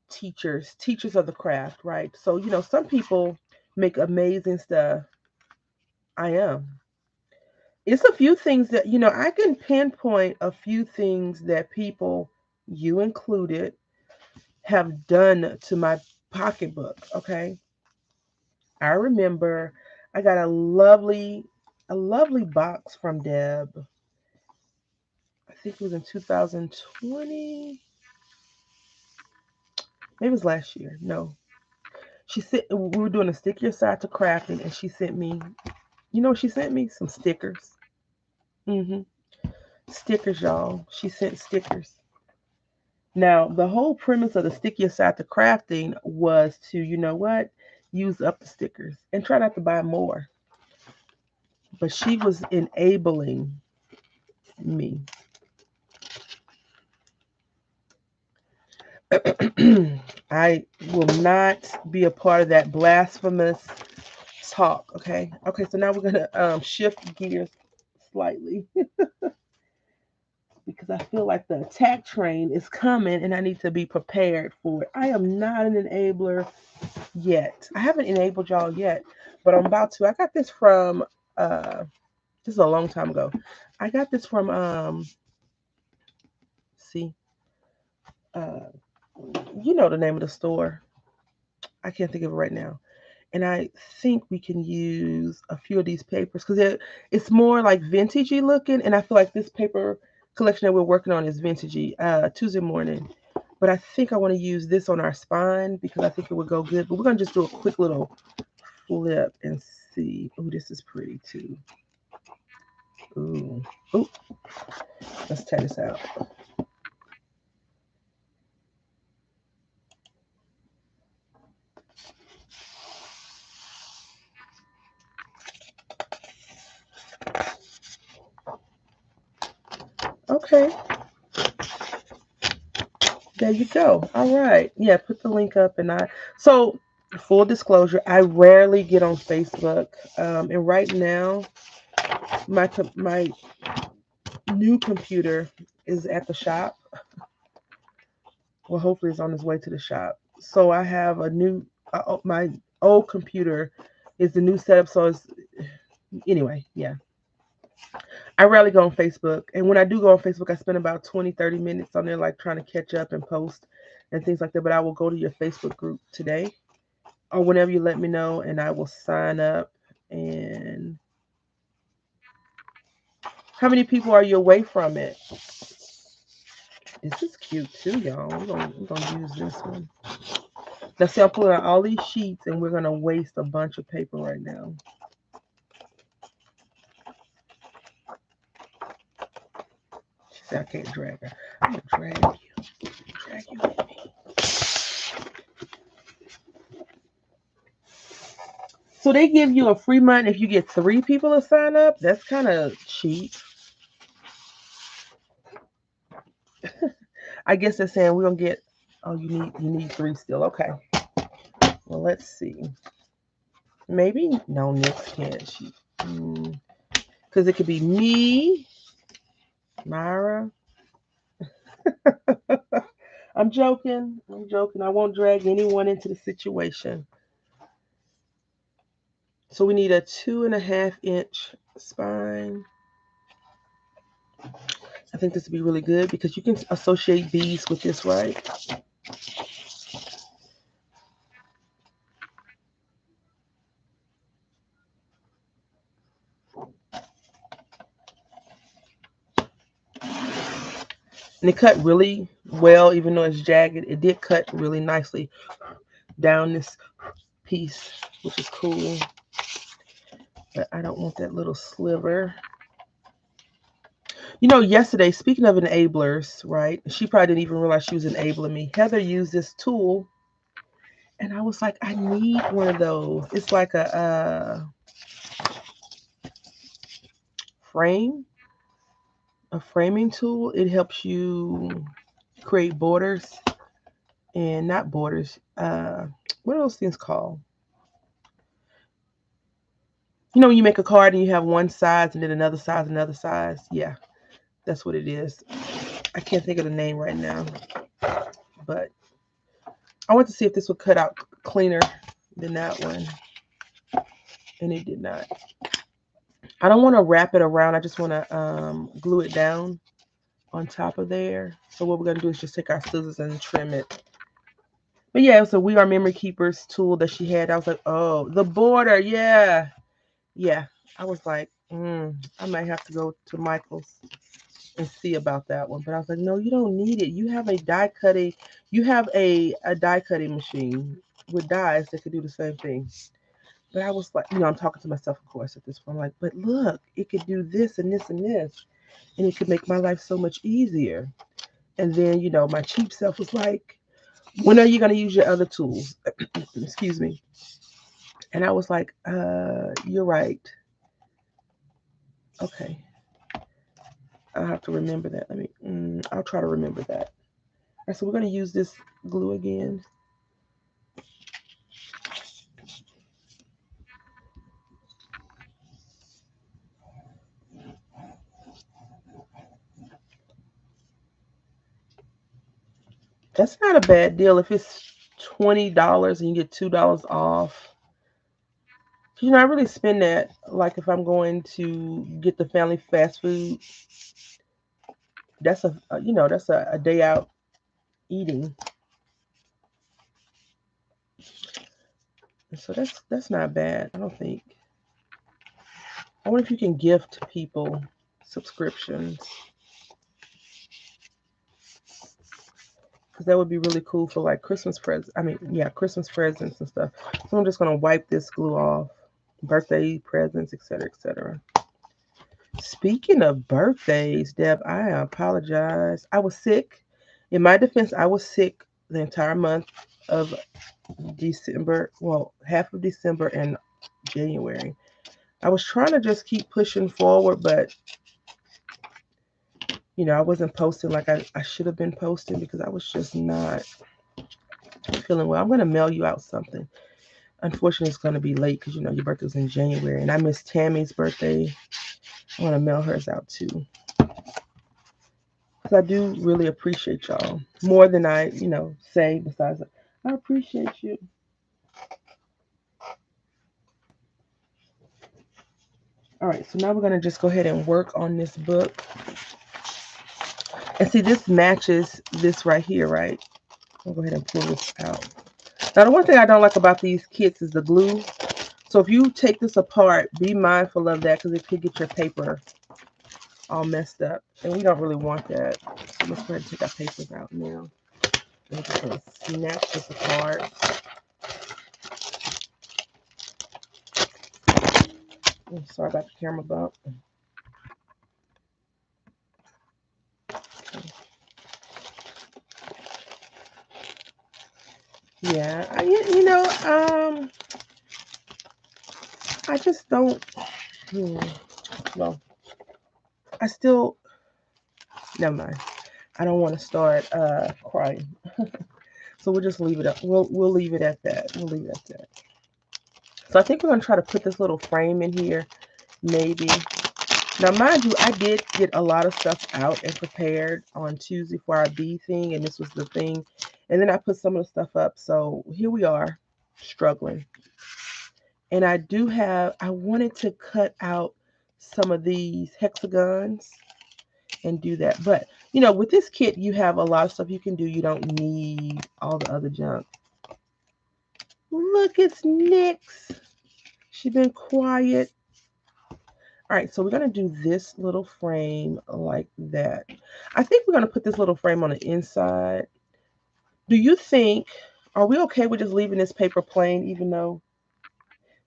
teachers of the craft, right? So, some people make amazing stuff. I am. It's a few things that, I can pinpoint a few things that people, you included, have done to my pocketbook. Okay. I remember I got a lovely box from Deb. I think it was in 2020. Maybe it was last year. No. We were doing a stick your side to crafting, and she sent me, what she sent me? Some stickers. Hmm. Stickers, y'all. She sent stickers. Now, the whole premise of the stick your side to crafting was to, use up the stickers and try not to buy more. But she was enabling me. I will not be a part of that blasphemous talk. Okay. Okay. So now we're gonna shift gears slightly because I feel like the attack train is coming and I need to be prepared for it. I am not an enabler yet. I haven't enabled y'all yet, but I'm about to. I got this from this is a long time ago. I got this from see uh the name of the store. I can't think of it right now. And I think we can use a few of these papers because it's more like vintagey looking, and I feel like this paper collection that we're working on is vintagey. Tuesday morning, but I think I want to use this on our spine because I think it would go good. But we're gonna just do a quick little flip and see. Oh, this is pretty too. Ooh, ooh. Let's try this out. Okay, there you go. All right. Yeah, put the link up so full disclosure, I rarely get on Facebook. And right now my new computer is at the shop. Well, hopefully it's on its way to the shop. So I have my old computer is the new setup. So it's, anyway, yeah. I rarely go on Facebook. And when I do go on Facebook, I spend about 20-30 minutes on there, like trying to catch up and post and things like that. But I will go to your Facebook group today or whenever you let me know, and I will sign up. And how many people are you away from it? This is cute too, y'all. We're gonna use this one. Now see, I'm pulling out all these sheets, and we're gonna waste a bunch of paper right now. She said I can't drag her. I'm gonna drag you with me. So they give you a free month if you get 3 people to sign up. That's kind of cheap. I guess they're saying we're gonna get. Oh, you need 3 still. Okay. Well, let's see. Maybe no, Nick's can't. Because it could be me, Myra. I'm joking. I'm joking. I won't drag anyone into the situation. So we need a 2.5-inch spine. I think this would be really good because you can associate bees with this, right? And it cut really well, even though it's jagged. It did cut really nicely down this piece, which is cool. But I don't want that little sliver. You know, yesterday, speaking of enablers, right? She probably didn't even realize she was enabling me. Heather used this tool, and I was like, I need one of those. It's like frame, a framing tool. It helps you create borders and not borders. What are those things called? You know, when you make a card and you have one size and then another size, another size. Yeah, that's what it is. I can't think of the name right now, but I want to see if this would cut out cleaner than that one, and it did not. I don't want to wrap it around. I just want to glue it down on top of there. So what we're going to do is just take our scissors and trim it. But yeah, it was a We Are Memory Keepers tool that she had. I was like, oh, the border, yeah. Yeah, I was like, I might have to go to Michael's and see about that one. But I was like, no, you don't need it. You have a die cutting. You have a die cutting machine with dies that could do the same thing. But I was like, I'm talking to myself, of course, at this point. I'm like, but look, it could do this and this and this, and it could make my life so much easier. And then, my cheap self was like, when are you going to use your other tools? Excuse me. And I was like, you're right. Okay. I'll have to remember that. I'll try to remember that. All right, so we're going to use this glue again. That's not a bad deal. If it's $20 and you get $2 off, I really spend that. Like if I'm going to get the family fast food, that's a day out eating. So that's not bad. I don't think. I wonder if you can gift people subscriptions, because that would be really cool for like Christmas presents. Christmas presents and stuff. So I'm just gonna wipe this glue off. Birthday presents, etc., etc. Speaking of birthdays, Deb, I apologize. I was sick. In my defense, I was sick the entire month of December. Well, half of December and January. I was trying to just keep pushing forward, but I wasn't posting like I should have been posting because I was just not feeling well. I'm going to mail you out something. Unfortunately, it's going to be late because, your birthday's in January. And I missed Tammy's birthday. I want to mail hers out too. Because I do really appreciate y'all. More than I, say besides, I appreciate you. All right, so now we're going to just go ahead and work on this book. And see, this matches this right here, right? I'll go ahead and pull this out. Now, the one thing I don't like about these kits is the glue. So if you take this apart, be mindful of that because it could get your paper all messed up. And we don't really want that. So let's go ahead and take our papers out now. I'm just going to snatch this apart. I'm sorry about the camera bump. Yeah, I just don't. Well, I still. Never mind. I don't want to start crying. So we'll just leave it up. We'll leave it at that. We'll leave it at that. So I think we're gonna try to put this little frame in here, maybe. Now, mind you, I did get a lot of stuff out and prepared on Tuesday for our bee thing, and this was the thing. And then I put some of the stuff up. So here we are, struggling. And I wanted to cut out some of these hexagons and do that. But, with this kit, you have a lot of stuff you can do. You don't need all the other junk. Look, it's Nyx. She's been quiet. All All right, so we're going to do this little frame like that. I think we're going to put this little frame on the inside. Do you think, are we okay with just leaving this paper plain, even though,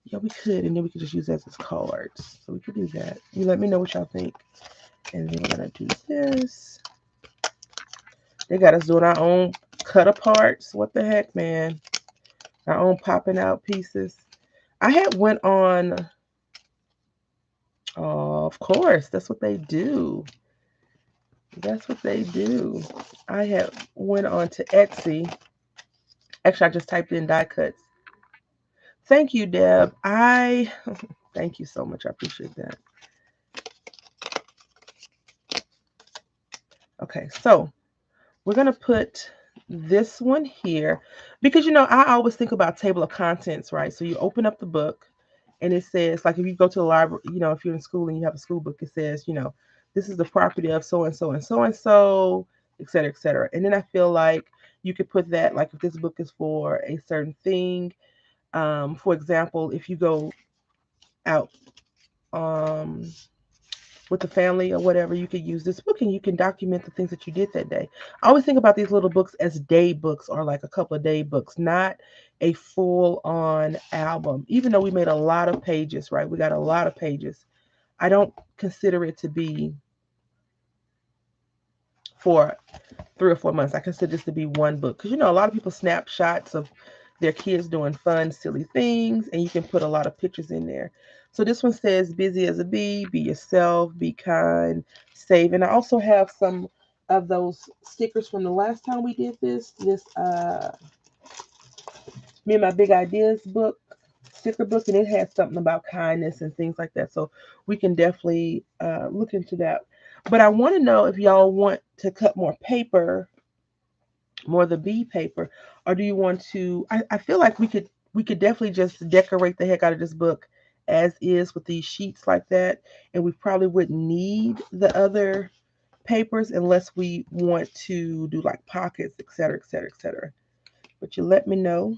yeah, we could, and then we could just use that as cards. So we could do that. You let me know what y'all think. And then we're going to do this. They got us doing our own cut aparts. What the heck, man? Our own popping out pieces. I had went on, oh, of course, that's what they do. That's what they do. I had went on to Etsy. Actually, I just typed in die cuts. Thank you, Deb. Thank you so much. I appreciate that. Okay, so we're going to put this one here because, you know, I always think about table of contents, right? So you open up the book and it says, like, if you go to the library, you know, if you're in school and you have a school book, it says, you know, this is the property of so and so and so and so, et cetera, et cetera. And then I feel like you could put that, like, if this book is for a certain thing, for example, if you go out with the family or whatever, you could use this book and you can document the things that you did that day. I always think about these little books as day books or like a couple of day books, not a full on album. Even though we made a lot of pages, right? We got a lot of pages. I don't consider it to be for 3 or 4 months. I consider this to be one book because, you know, a lot of people snap shots of their kids doing fun, silly things, and you can put a lot of pictures in there. So this one says, busy as a bee, be yourself, be kind, save. And I also have some of those stickers from the last time we did this Me and My Big Ideas book, sticker book, and it has something about kindness and things like that. So we can definitely look into that. But I want to know if y'all want to cut more paper, more of the B paper, or do you want to? I feel like we could definitely just decorate the heck out of this book as is with these sheets like that, and we probably wouldn't need the other papers unless we want to do like pockets, etc., etc., etc. But you let me know.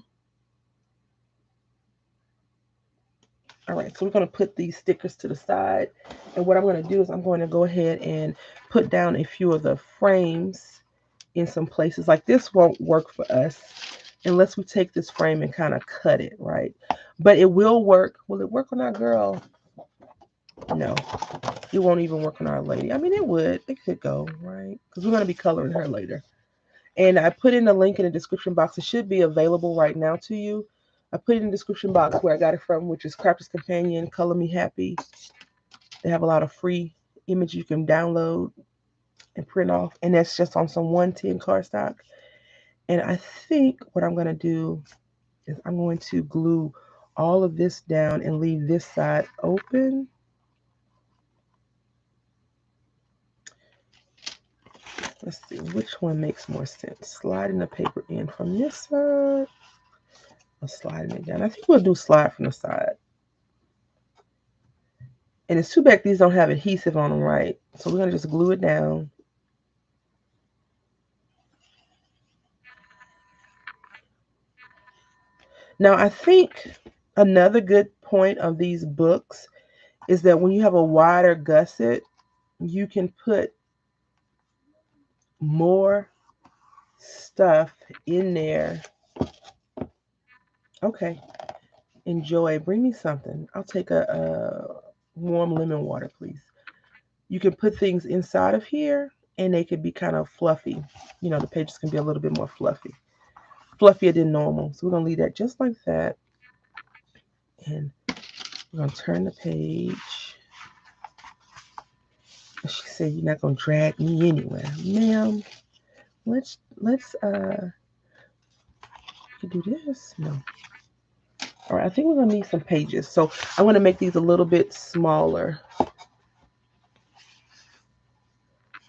All right, so we're going to put these stickers to the side, and what I'm going to do is I'm going to go ahead and put down a few of the frames in some places. Like this won't work for us unless we take this frame and kind of cut it, right? But it will work. Will it work on our girl? No, it won't even work on our lady. I mean, it would. It could go, right? Because we're going to be coloring her later. And I put in a link in the description box. It should be available right now to you. I put it in the description box where I got it from, which is Crafter's Companion, Color Me Happy. They have a lot of free images you can download and print off. And that's just on some 110 cardstock. And I think what I'm going to do is I'm going to glue all of this down and leave this side open. Let's see, which one makes more sense? Sliding the paper in from this side or sliding it down? I think we'll do slide from the side. And it's too bad these don't have adhesive on them, right? So we're going to just glue it down. Now, I think another good point of these books is that when you have a wider gusset, you can put more stuff in there. Okay. Enjoy. Bring me something. I'll take a warm lemon water, please. You can put things inside of here and they could be kind of fluffy. You know, the pages can be a little bit more fluffy. Fluffier than normal. So we're going to leave that just like that. And we're going to turn the page. She said, you're not going to drag me anywhere. Ma'am, let's do this. No. All right, I think we're going to need some pages. So I'm going to make these a little bit smaller.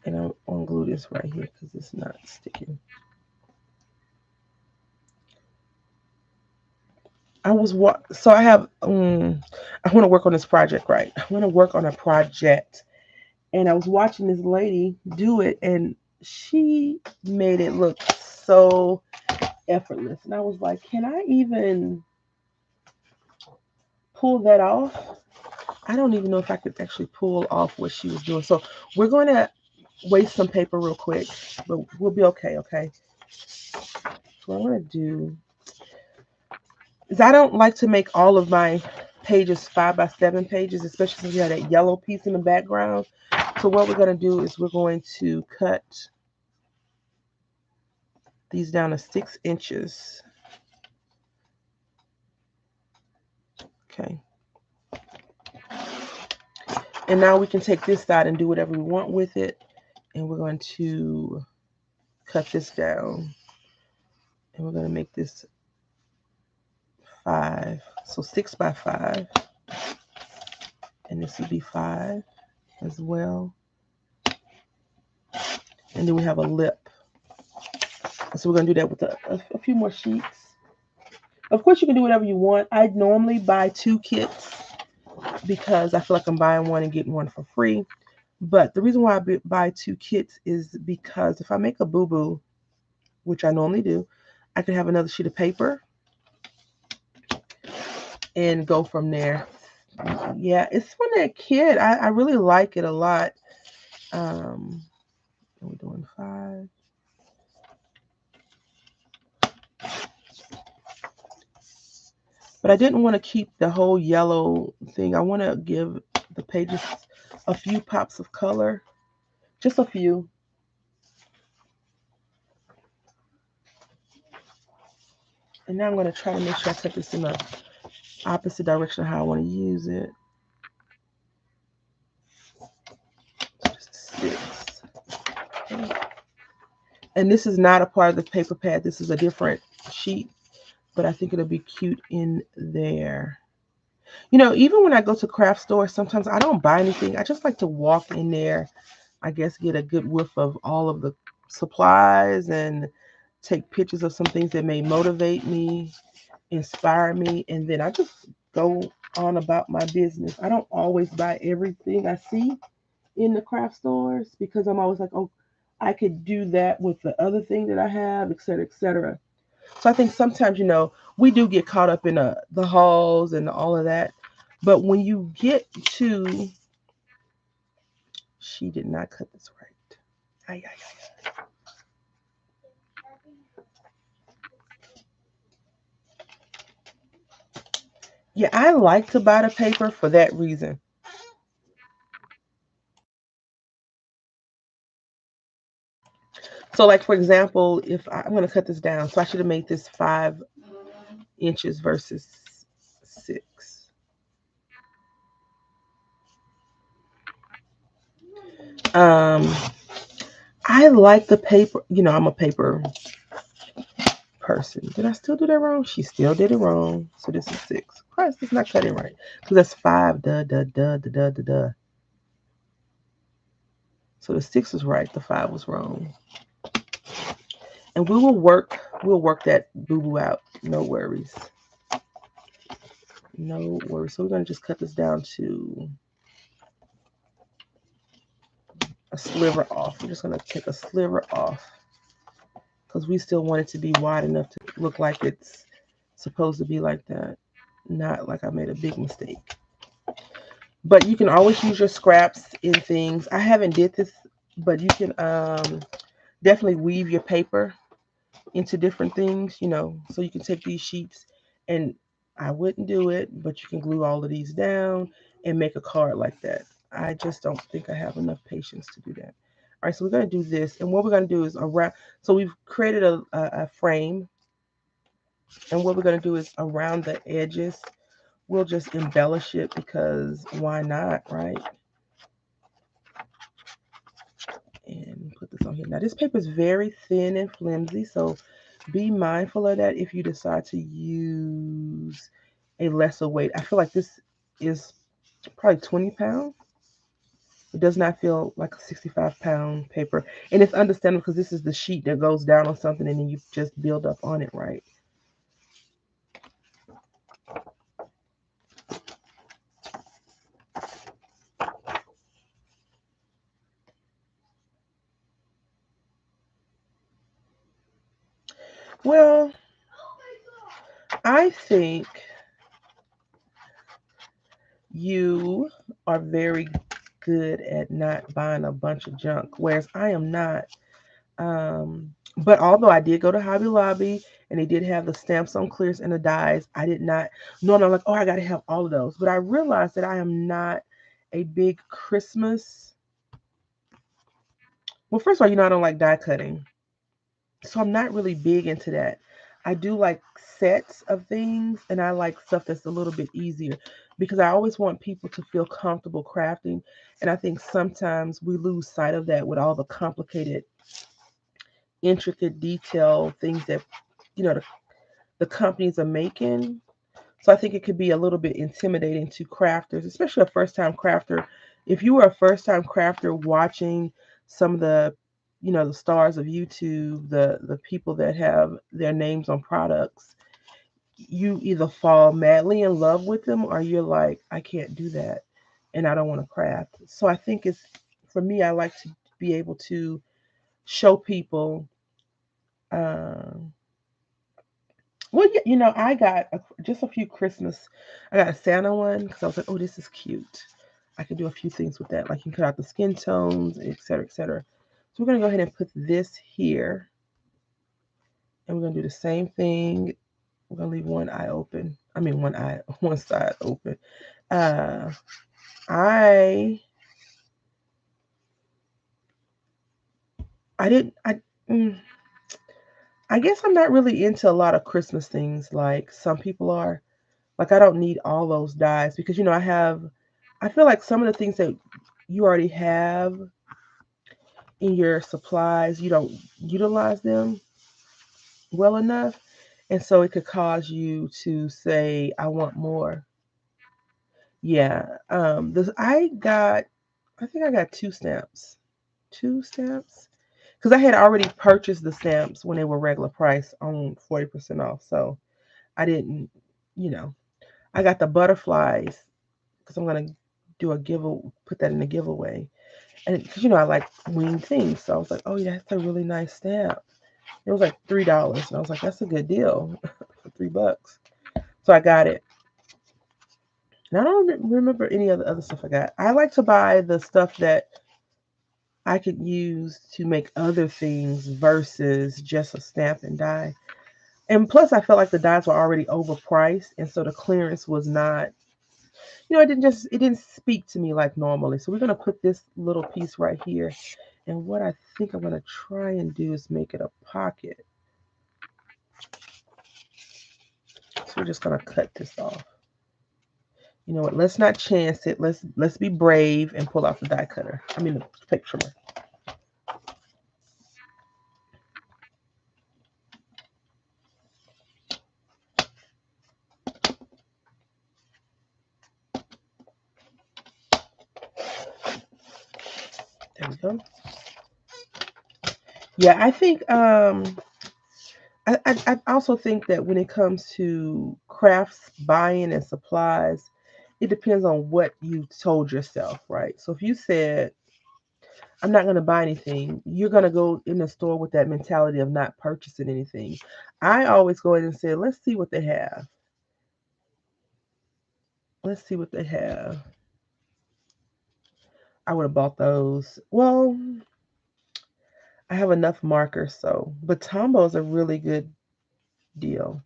And I'm going to glue this right here because it's not sticking. So I have, I want to work on this project, right? I want to work on a project. And I was watching this lady do it, and she made it look so effortless. And I was like, can I even pull that off? I don't even know if I could actually pull off what she was doing. So we're going to waste some paper real quick, but we'll be okay, okay? So what I'm going to do is I don't like to make all of my pages 5x7 pages, especially since you have that yellow piece in the background. So what we're going to do is we're going to cut these down to 6 inches. Okay. And now we can take this side and do whatever we want with it. And we're going to cut this down. And we're going to make this 5. So 6x5. And this would be 5 as well. And then we have a lip. So we're going to do that with a few more sheets. Of course, you can do whatever you want. I normally buy 2 kits because I feel like I'm buying one and getting one for free. But the reason why I buy 2 kits is because if I make a boo-boo, which I normally do, I could have another sheet of paper and go from there. Yeah, it's from that kit. I really like it a lot. We're doing 5. But I didn't want to keep the whole yellow thing. I want to give the pages a few pops of color. Just a few. And now I'm going to try to make sure I cut this in the opposite direction of how I want to use it. Just 6. Okay. And this is not a part of the paper pad. This is a different sheet. But I think it'll be cute in there. You know, even when I go to craft stores, sometimes I don't buy anything. I just like to walk in there, I guess, get a good whiff of all of the supplies and take pictures of some things that may motivate me, inspire me, and then I just go on about my business. I don't always buy everything I see in the craft stores because I'm always like, oh, I could do that with the other thing that I have, et cetera, et cetera. So I think sometimes, you know, we do get caught up in the hauls and all of that. But when you get to, she did not cut this right. Ay, ay, ay. Yeah, I like to buy the paper for that reason. So, like for example, if I'm going to cut this down, so I should have made this 5 inches versus 6. Um, I like the paper. You know, I'm a paper person. Did I still do that wrong? She still did it wrong. So this is 6. Christ, it's not cutting right because that's 5. Duh, duh, duh, duh, duh, duh, duh. So the 6 was right. The 5 was wrong. And we'll work that boo-boo out. No worries. No worries. So we're going to just cut this down to a sliver off. We're just going to take a sliver off because we still want it to be wide enough to look like it's supposed to be like that. Not like I made a big mistake. But you can always use your scraps in things. I haven't did this, but you can definitely weave your paper into different things, you know, so you can take these sheets and I wouldn't do it, but you can glue all of these down and make a card like that. I just don't think I have enough patience to do that. All right, so we're going to do this. And what we're going to do is around, so we've created a frame. And what we're going to do is around the edges, we'll just embellish it because why not, right? And put this on here. Now this paper is very thin and flimsy, so be mindful of that if you decide to use a lesser weight. I feel like this is probably 20 pounds. It does not feel like a 65-pound paper. And it's understandable because this is the sheet that goes down on something and then you just build up on it, right? Well, I think You are very good at not buying a bunch of junk, whereas I am not. But although I did go to Hobby Lobby and they did have the stamps on clears and the dies, I did not. Normally, I'm like, oh, I got to have all of those. But I realized that I am not a big Christmas. Well, first of all, I don't like die cutting, so I'm not really big into that. I do like sets of things, and I like stuff that's a little bit easier because I always want people to feel comfortable crafting, and I think sometimes we lose sight of that with all the complicated, intricate detail things that you know the, the companies are making. So I think it could be a little bit intimidating to crafters, especially a first time crafter. If you were a first time crafter watching some of the stars of YouTube, the people that have their names on products, you either fall madly in love with them or you're like, I can't do that and I don't want to craft. So I think it's for me, I like to be able to show people. Um, well, yeah, I got just a few Christmas. I got a Santa one because I was like, oh, this is cute. I could do a few things with that. Like you can cut out the skin tones, et cetera, et cetera. So we're going to go ahead and put this here. And we're going to do the same thing. We're going to leave one eye open. I mean, one side open. Uh, I, I didn't, mm, I guess I'm not really into a lot of Christmas things like some people are. Like I don't need all those dies because I feel like some of the things that you already have in your supplies, you don't utilize them well enough. And so it could cause you to say, I want more. Yeah. I think I got two stamps. Two stamps. Because I had already purchased the stamps when they were regular price on 40% off. So I didn't, you know, I got the butterflies because I'm gonna do a put that in a giveaway. And because I like winged things, so I was like, oh yeah, that's a really nice stamp. It was like $3, and I was like, that's a good deal for $3. So I got it. And I don't remember any of the other stuff I got. I like to buy the stuff that I could use to make other things versus just a stamp and die. And plus, I felt like the dies were already overpriced, and so the clearance was not. It didn't speak to me like normally. So we're gonna put this little piece right here. And what I think I'm gonna try and do is make it a pocket. So we're just gonna cut this off. You know what? Let's not chance it. Let's be brave and pull out the die cutter. I mean the paper trimmer. There we go. Yeah, I think I also think that when it comes to crafts buying and supplies, it depends on what you told yourself, right? So if you said I'm not going to buy anything, you're going to go in the store with that mentality of not purchasing anything. I always go in and say, let's see what they have. Let's see what they have. I would have bought those. Well, I have enough markers, so. But Tombow is a really good deal.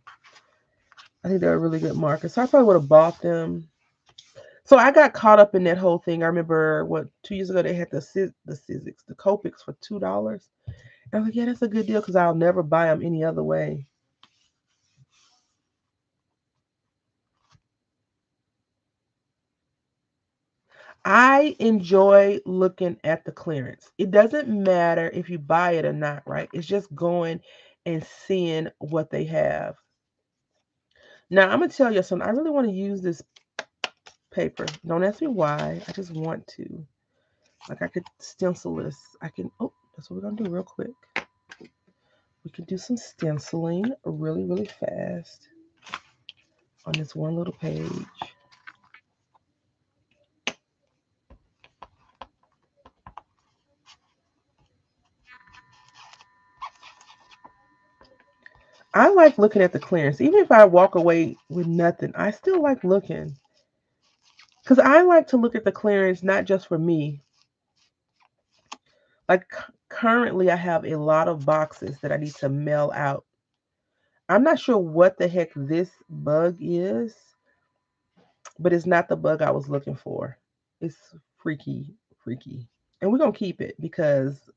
I think they're a really good marker. So I probably would have bought them. So I got caught up in that whole thing. I remember 2 years ago they had the Copics for $2. And I was like, yeah, that's a good deal because I'll never buy them any other way. I enjoy looking at the clearance. It doesn't matter if you buy it or not, right? It's just going and seeing what they have. Now, I'm going to tell you something. I really want to use this paper. Don't ask me why. I just want to. Like, I could stencil this. That's what we're going to do real quick. We could do some stenciling really, really fast on this one little page. I like looking at the clearance. Even if I walk away with nothing, I still like looking. Because I like to look at the clearance not just for me. Like currently, I have a lot of boxes that I need to mail out. I'm not sure what the heck this bug is, but it's not the bug I was looking for. It's freaky, freaky. And we're going to keep it because,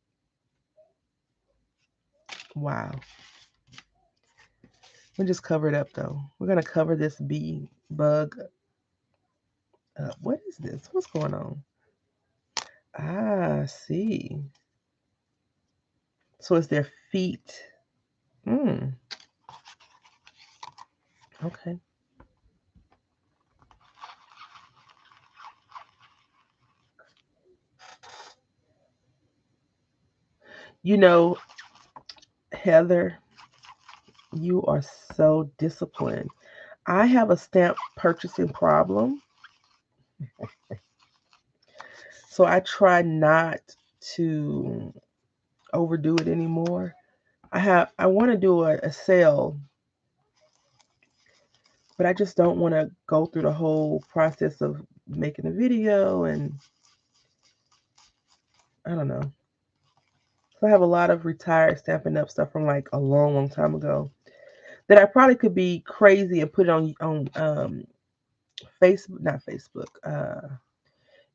wow. We just cover it up though. We're going to cover this bee bug up. What is this? What's going on? Ah, see. So it's their feet. Hmm. Okay. You know, Heather, you are so disciplined. I have a stamp purchasing problem, so I try not to overdo it anymore. I want to do a sale, but I just don't want to go through the whole process of making a video and I don't know. So I have a lot of retired Stampin' Up stuff from like a long, long time ago that I probably could be crazy and put it on Facebook, not Facebook,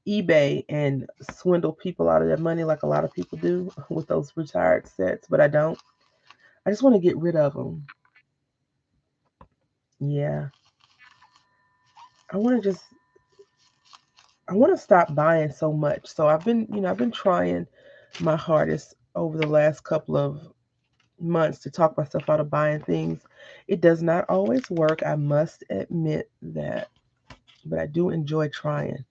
eBay and swindle people out of their money like a lot of people do with those retired sets, but I don't. I just want to get rid of them. Yeah. I want to just I want to stop buying so much. So I've been trying my hardest over the last couple of months to talk myself out of buying things. It does not always work. I must admit that, but I do enjoy trying.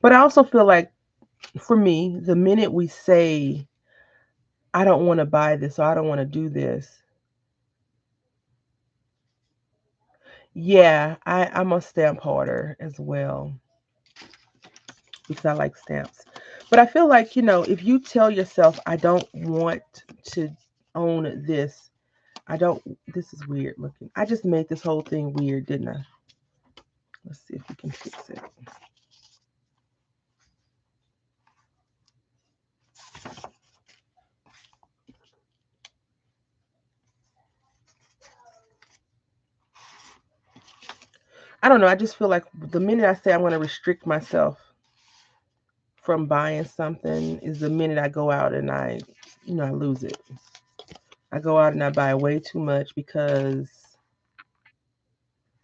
But I also feel like for me, the minute we say I don't want to buy this or I don't want to do this, yeah, I'm a stamp hoarder as well because I like stamps. But I feel like, if you tell yourself, I don't want to own this, I don't, this is weird looking. I just made this whole thing weird, didn't I? Let's see if we can fix it. I don't know. I just feel like the minute I say I want to restrict myself from buying something is the minute I go out and I lose it. I go out and I buy way too much because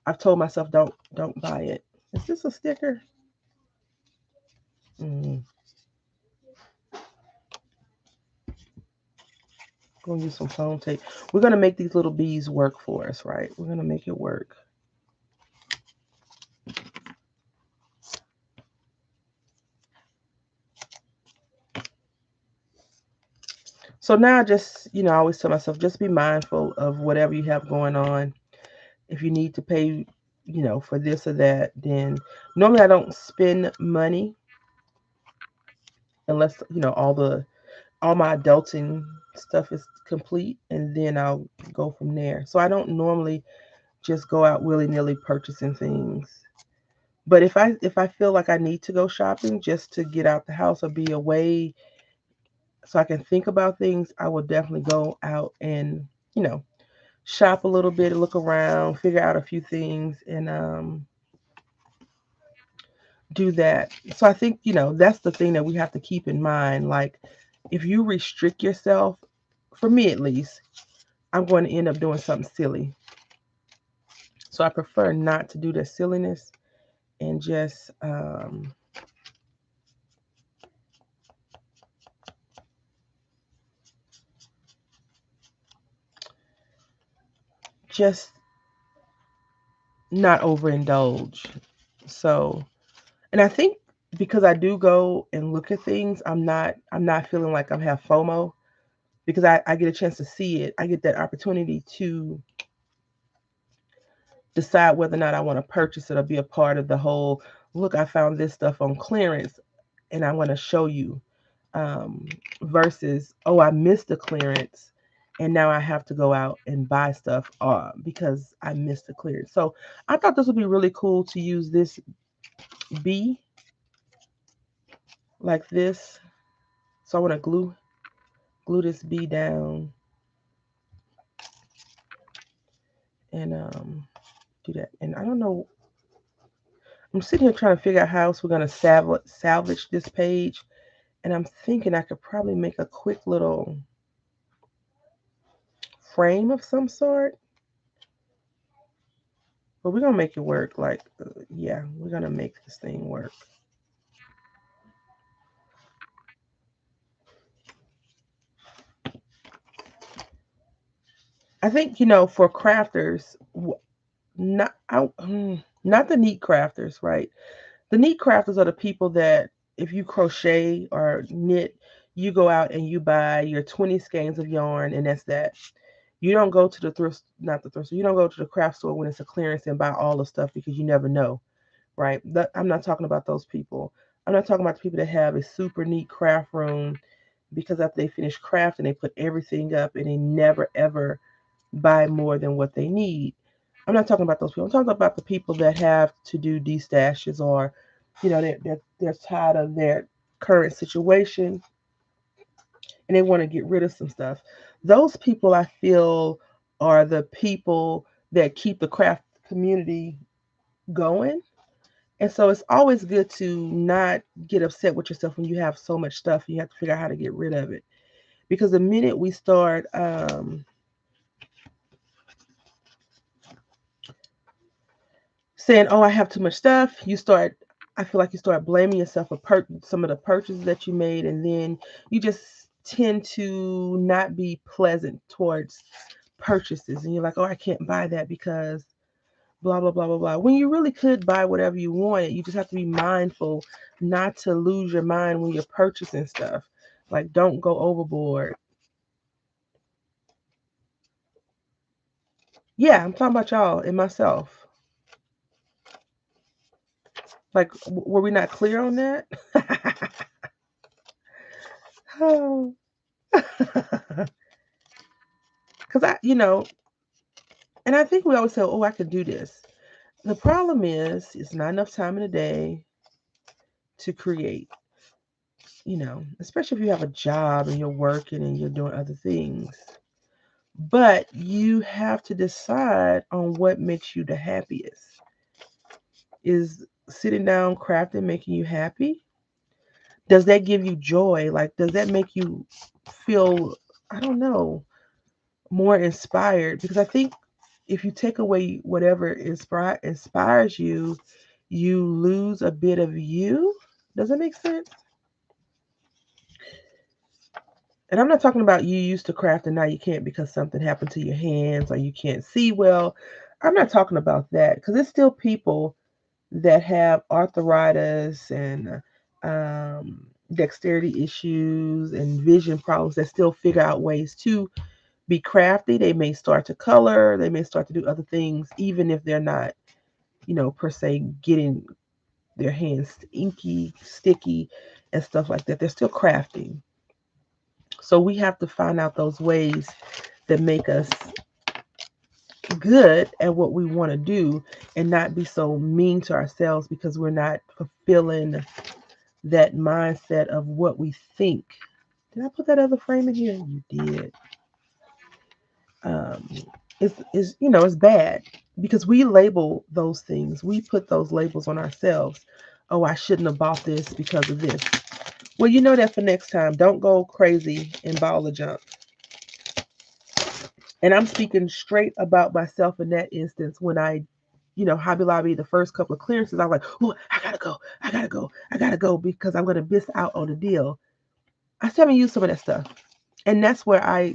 I've told myself don't buy it. Is this a sticker? Mm, gonna use some phone tape. We're gonna make these little bees work for us, right? We're gonna make it work. So now I just, I always tell myself just be mindful of whatever you have going on. If you need to pay, for this or that, then normally I don't spend money unless, all my adulting stuff is complete and then I'll go from there. So I don't normally just go out willy-nilly purchasing things. But if I feel like I need to go shopping just to get out the house or be away so I can think about things, I will definitely go out and, shop a little bit, look around, figure out a few things and do that. So I think, that's the thing that we have to keep in mind. Like if you restrict yourself, for me at least, I'm going to end up doing something silly. So I prefer not to do the silliness and just not overindulge. So, and I think because I do go and look at things, I'm not feeling like I have FOMO because I get a chance to see it. I get that opportunity to decide whether or not I want to purchase it or be a part of the whole, look, I found this stuff on clearance and I want to show you, versus, oh, I missed the clearance and now I have to go out and buy stuff because I missed the clearance. So I thought this would be really cool to use this B like this. So I want to glue this B down and do that. And I don't know, I'm sitting here trying to figure out how else we're going to salvage this page. And I'm thinking I could probably make a quick little frame of some sort. But we're going to make it work. Like, yeah, we're going to make this thing work. I think, for crafters, not not the neat crafters, right? The neat crafters are the people that if you crochet or knit, you go out and you buy your 20 skeins of yarn and that's that. You don't go to the thrift, not the thrift store, you don't go to the craft store when it's a clearance and buy all the stuff because you never know, right? I'm not talking about those people. I'm not talking about the people that have a super neat craft room because after they finish crafting, they put everything up and they never ever buy more than what they need. I'm not talking about those people. I'm talking about the people that have to do destashes or, they're tired of their current situation and they want to get rid of some stuff. Those people I feel are the people that keep the craft community going. And so it's always good to not get upset with yourself when you have so much stuff and you have to figure out how to get rid of it. Because the minute we start saying, "Oh, I have too much stuff," I feel like you start blaming yourself for some of the purchases that you made, and then you just tend to not be pleasant towards purchases, and you're like, "Oh, I can't buy that because blah blah blah blah blah." When you really could buy whatever you wanted, you just have to be mindful not to lose your mind when you're purchasing stuff. Like, don't go overboard. Yeah, I'm talking about y'all and myself. Like, were we not clear on that? Oh. Because and I think we always say, oh, I could do this. The problem is, it's not enough time in the day to create, especially if you have a job and you're working and you're doing other things. But you have to decide on what makes you the happiest. Is sitting down, crafting, making you happy? Does that give you joy? Like, does that make you feel, I don't know, more inspired? Because I think if you take away whatever inspires you, you lose a bit of you. Does that make sense? And I'm not talking about you used to craft and now you can't because something happened to your hands or you can't see well. I'm not talking about that because there's still people that have arthritis and dexterity issues and vision problems that still figure out ways to be crafty. They may start to color, they may start to do other things, even if they're not, per se getting their hands inky, sticky, and stuff like that. They're still crafting. So we have to find out those ways that make us good at what we want to do and not be so mean to ourselves because we're not fulfilling that mindset of what we think. Did I put that other frame in here? You did. Um, it's bad because we label those things. We put those labels on ourselves. Oh, I shouldn't have bought this because of this. Well, you know that for next time. Don't go crazy and buy all the junk. And I'm speaking straight about myself in that instance when Hobby Lobby, the first couple of clearances, I'm like, oh, I gotta go, I gotta go, I gotta go because I'm gonna miss out on the deal. I still haven't used some of that stuff. And that's where I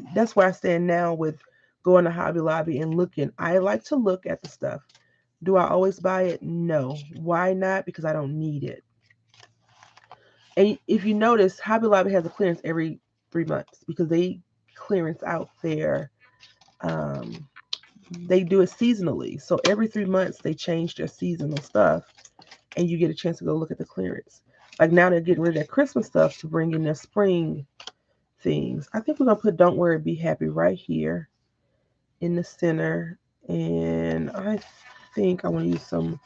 stand now with going to Hobby Lobby and looking. I like to look at the stuff. Do I always buy it? No. Why not? Because I don't need it. And if you notice, Hobby Lobby has a clearance every 3 months because they clearance out their they do it seasonally. So every 3 months they change their seasonal stuff, and you get a chance to go look at the clearance. Like now they're getting rid of that Christmas stuff to bring in their spring things. I think we're gonna put "Don't Worry, Be Happy" right here in the center, and I think I want to use some.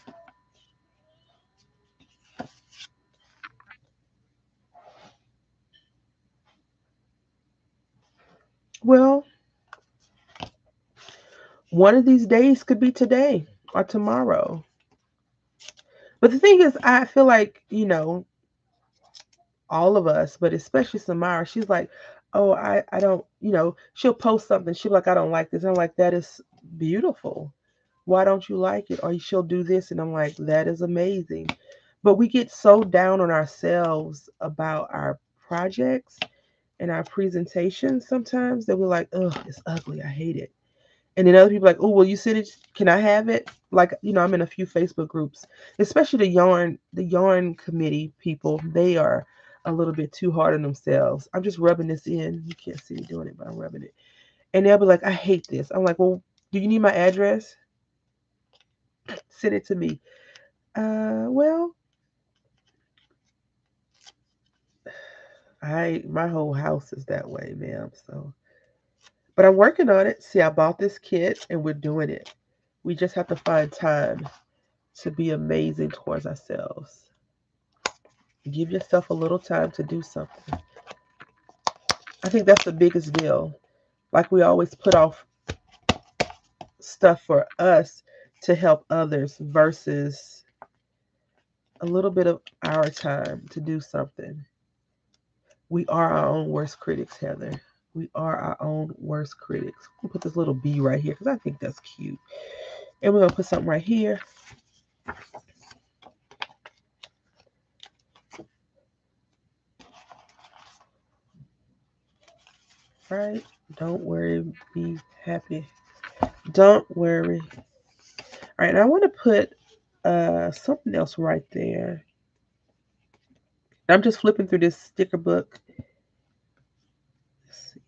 Well, one of these days could be today or tomorrow. But the thing is, I feel like, all of us, but especially Samara, she's like, oh, I don't, she'll post something. She'll be like, I don't like this. I'm like, that is beautiful. Why don't you like it? Or she'll do this. And I'm like, that is amazing. But we get so down on ourselves about our projects and our presentations sometimes that we're like, ugh, it's ugly. I hate it. And then other people are like, oh, will you send it? Can I have it? Like, I'm in a few Facebook groups, especially the yarn committee people. They are a little bit too hard on themselves. I'm just rubbing this in. You can't see me doing it, but I'm rubbing it. And they'll be like, I hate this. I'm like, well, do you need my address? Send it to me. Well, my whole house is that way, ma'am. So, but I'm working on it. See, I bought this kit and we're doing it. We just have to find time to be amazing towards ourselves. Give yourself a little time to do something. I think that's the biggest deal. Like we always put off stuff for us to help others versus a little bit of our time to do something. We are our own worst critics, Heather. We are our own worst critics. We'll put this little bee right here because I think that's cute. And we're going to put something right here. Right? Don't worry, be happy. Don't worry. All right, and I want to put something else right there. I'm just flipping through this sticker book. Let's see.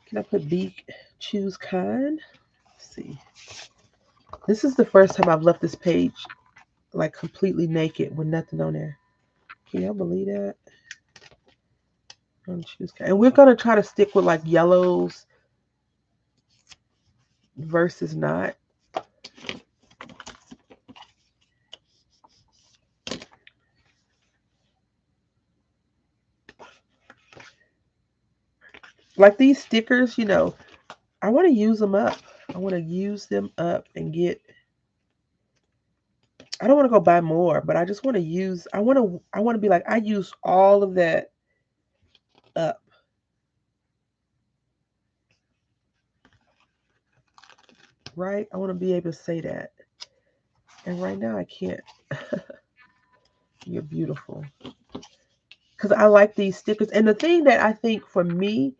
Can I put be choose kind? Let's see. This is the first time I've left this page like completely naked with nothing on there. Can y'all believe that? Choose kind. And we're gonna try to stick with like yellows versus not. Like these stickers, I want to use them up. I want to use them up and get. I don't want to go buy more, but I just want to use. I want to be like I used all of that up. Right? I want to be able to say that. And right now I can't. You're beautiful. Because I like these stickers. And the thing that I think for me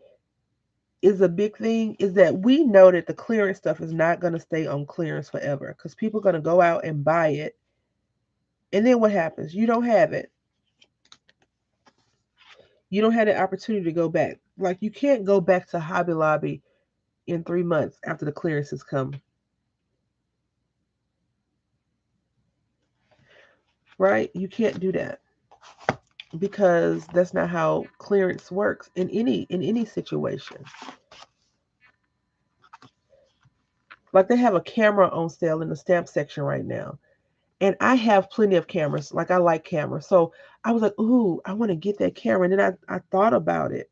is a big thing is that we know that the clearance stuff is not going to stay on clearance forever because people are going to go out and buy it. And then what happens? You don't have it. You don't have the opportunity to go back. Like you can't go back to Hobby Lobby in 3 months after the clearances come. Right? You can't do that because that's not how clearance works in any situation. Like they have a camera on sale in the stamp section right now. And I have plenty of cameras. Like I like cameras. So I was like, ooh, I want to get that camera. And then I thought about it.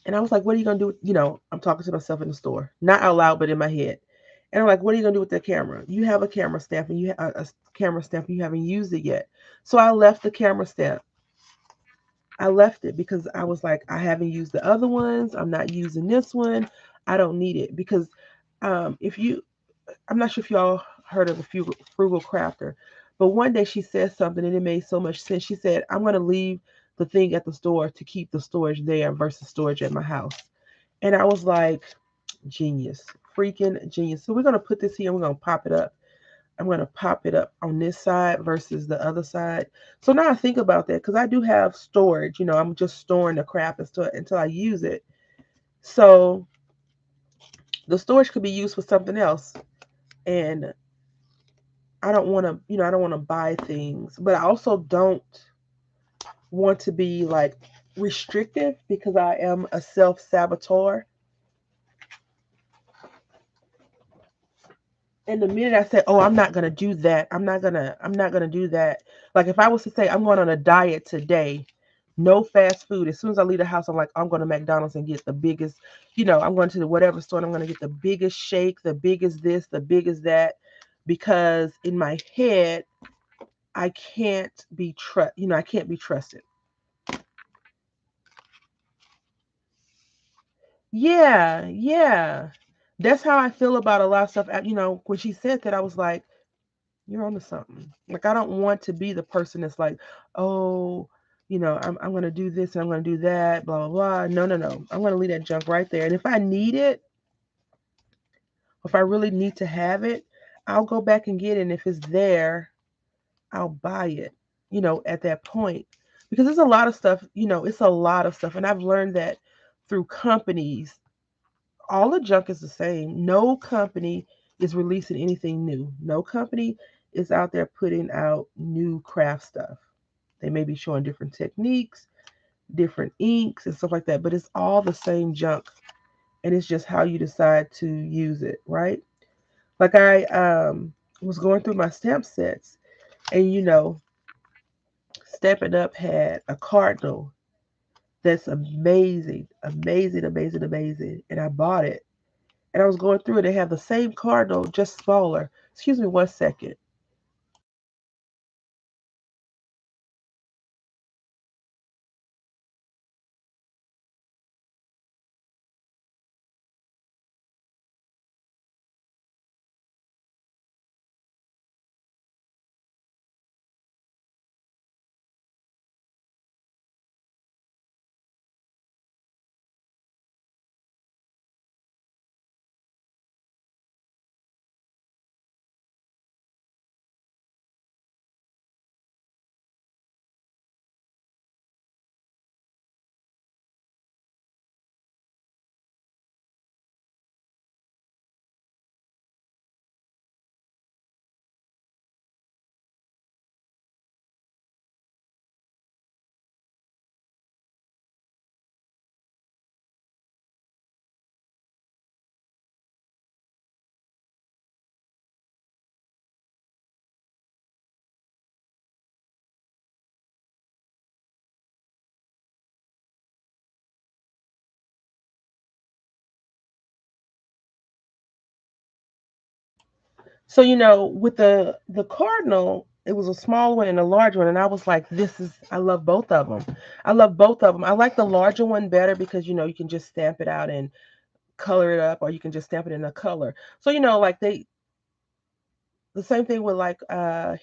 And I was like, what are you gonna do? I'm talking to myself in the store. Not out loud, but in my head. And I'm like, what are you gonna do with that camera? You have a camera stamp and you have a camera stamp and you haven't used it yet. So I left the camera stamp. I left it because I was like, I haven't used the other ones. I'm not using this one. I don't need it because if you I'm not sure if y'all heard of the frugal crafter, but one day she said something and it made so much sense. She said, I'm going to leave the thing at the store to keep the storage there versus storage at my house. And I was like, genius, freaking genius. So we're going to put this here and we're going to pop it up. I'm going to pop it up on this side versus the other side. So now I think about that because I do have storage. I'm just storing the crap until I use it. So The storage could be used for something else. And I don't want to, I don't want to buy things, but I also don't want to be like restrictive because I am a self saboteur. And the minute I say, "Oh, I'm not gonna do that. I'm not gonna do that." Like if I was to say I'm going on a diet today, no fast food. As soon as I leave the house, I'm like, I'm going to McDonald's and get the biggest, I'm going to the whatever store and I'm going to get the biggest shake, the biggest this, the biggest that, because in my head, I can't be I can't be trusted. Yeah, yeah. That's how I feel about a lot of stuff. When she said that, I was like, you're onto something. Like I don't want to be the person that's like, oh, I'm gonna do this and I'm gonna do that, blah blah blah. No, no, no. I'm gonna leave that junk right there. And if I need it, if I really need to have it, I'll go back and get it. And if it's there, I'll buy it, at that point. Because there's a lot of stuff, it's a lot of stuff. And I've learned that through companies, all the junk is the same. No company is releasing anything new. No company is out there putting out new craft stuff. They may be showing different techniques, different inks, and stuff like that, but it's all the same junk. And it's just how you decide to use it, right? Like I was going through my stamp sets, and Stampin' Up had a cardinal that's amazing, amazing, amazing, amazing, and I bought it. And I was going through it. They have the same cardinal, just smaller. Excuse me 1 second. So with the cardinal, it was a small one and a large one, and I was like, I love both of them. I love both of them. I like the larger one better because you can just stamp it out and color it up, or you can just stamp it in a color. So like the same thing with like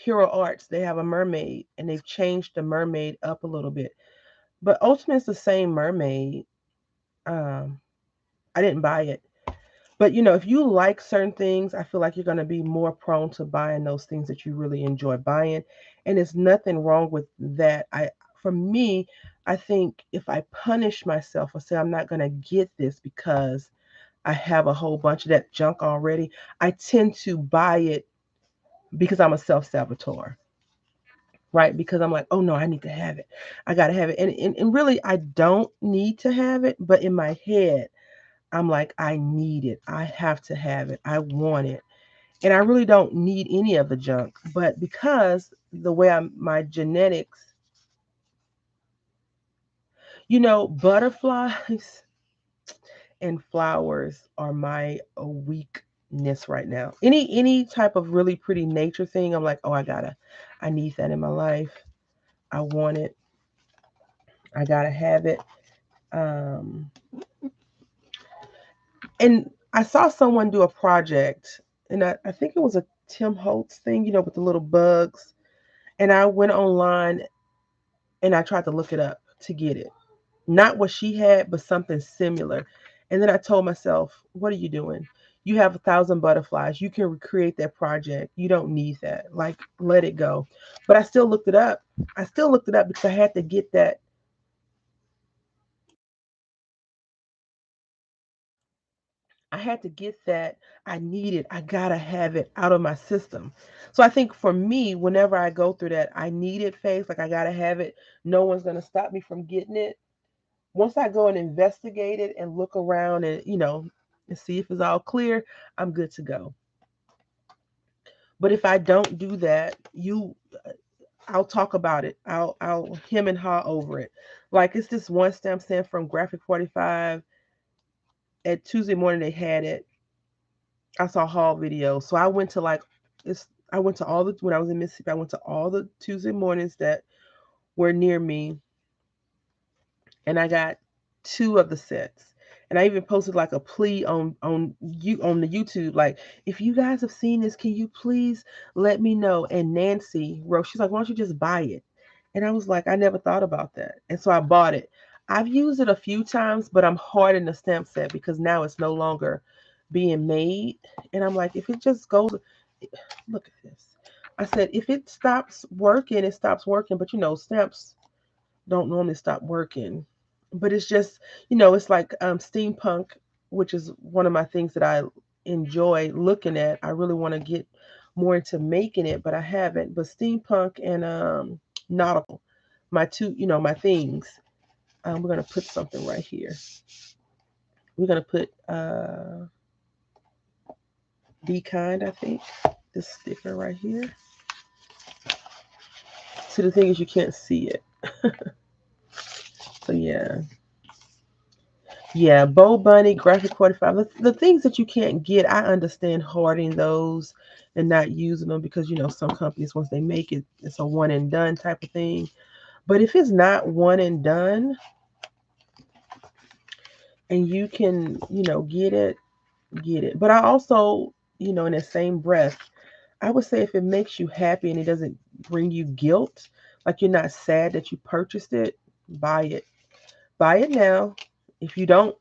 Hero Arts. They have a mermaid, and they've changed the mermaid up a little bit, but ultimately it's the same mermaid. Um, I didn't buy it. But if you like certain things, I feel like you're going to be more prone to buying those things that you really enjoy buying. And there's nothing wrong with that. For me, I think if I punish myself or say I'm not going to get this because I have a whole bunch of that junk already, I tend to buy it because I'm a self-saboteur, right? Because I'm like, oh no, I need to have it. I got to have it. And really, I don't need to have it. But in my head, I'm like, I need it. I have to have it. I want it. And I really don't need any of the junk. But because the way my genetics, butterflies and flowers are my weakness right now. Any type of really pretty nature thing, I'm like, oh, I need that in my life. I want it. I gotta have it. Um, and I saw someone do a project, and I think it was a Tim Holtz thing, with the little bugs. And I went online and I tried to look it up to get it. Not what she had, but something similar. And then I told myself, what are you doing? You have 1,000 butterflies. You can recreate that project. You don't need that. Like, let it go. But I still looked it up. I still looked it up because I had to get that. I had to get that. I need it. I gotta have it out of my system. So I think for me, whenever I go through that I need it phase, like I gotta have it, no one's gonna stop me from getting it. Once I go and investigate it and look around and and see if it's all clear, I'm good to go. But if I don't do that, I'll talk about it. I'll him and haw over it. Like it's this one stamp set from Graphic 45. At Tuesday morning they had it. I saw haul videos. So I went to like it's I went to all the when I was in Mississippi, I went to all the Tuesday mornings that were near me, and I got two of the sets. And I even posted like a plea on the YouTube, like if you guys have seen this, can you please let me know? And Nancy wrote, she's like, why don't you just buy it? And I was like, I never thought about that, and so I bought it. I've used it a few times, but I'm hard in the stamp set because now it's no longer being made. And I'm like, if it just goes, look at this. I said, if it stops working, it stops working. But stamps don't normally stop working. But it's just, it's like steampunk, which is one of my things that I enjoy looking at. I really want to get more into making it, but I haven't. But steampunk and nautical, my two, my things. We're gonna put something right here. We're gonna put be kind, I think. This sticker right here. See, the thing is you can't see it. So yeah. Yeah, Bow Bunny, Graphic 45. The things that you can't get, I understand hoarding those and not using them because some companies once they make it, it's a one and done type of thing. But if it's not one and done and you can, get it. But I also, in the same breath, I would say if it makes you happy and it doesn't bring you guilt, like you're not sad that you purchased it, buy it. Buy it now. If you don't,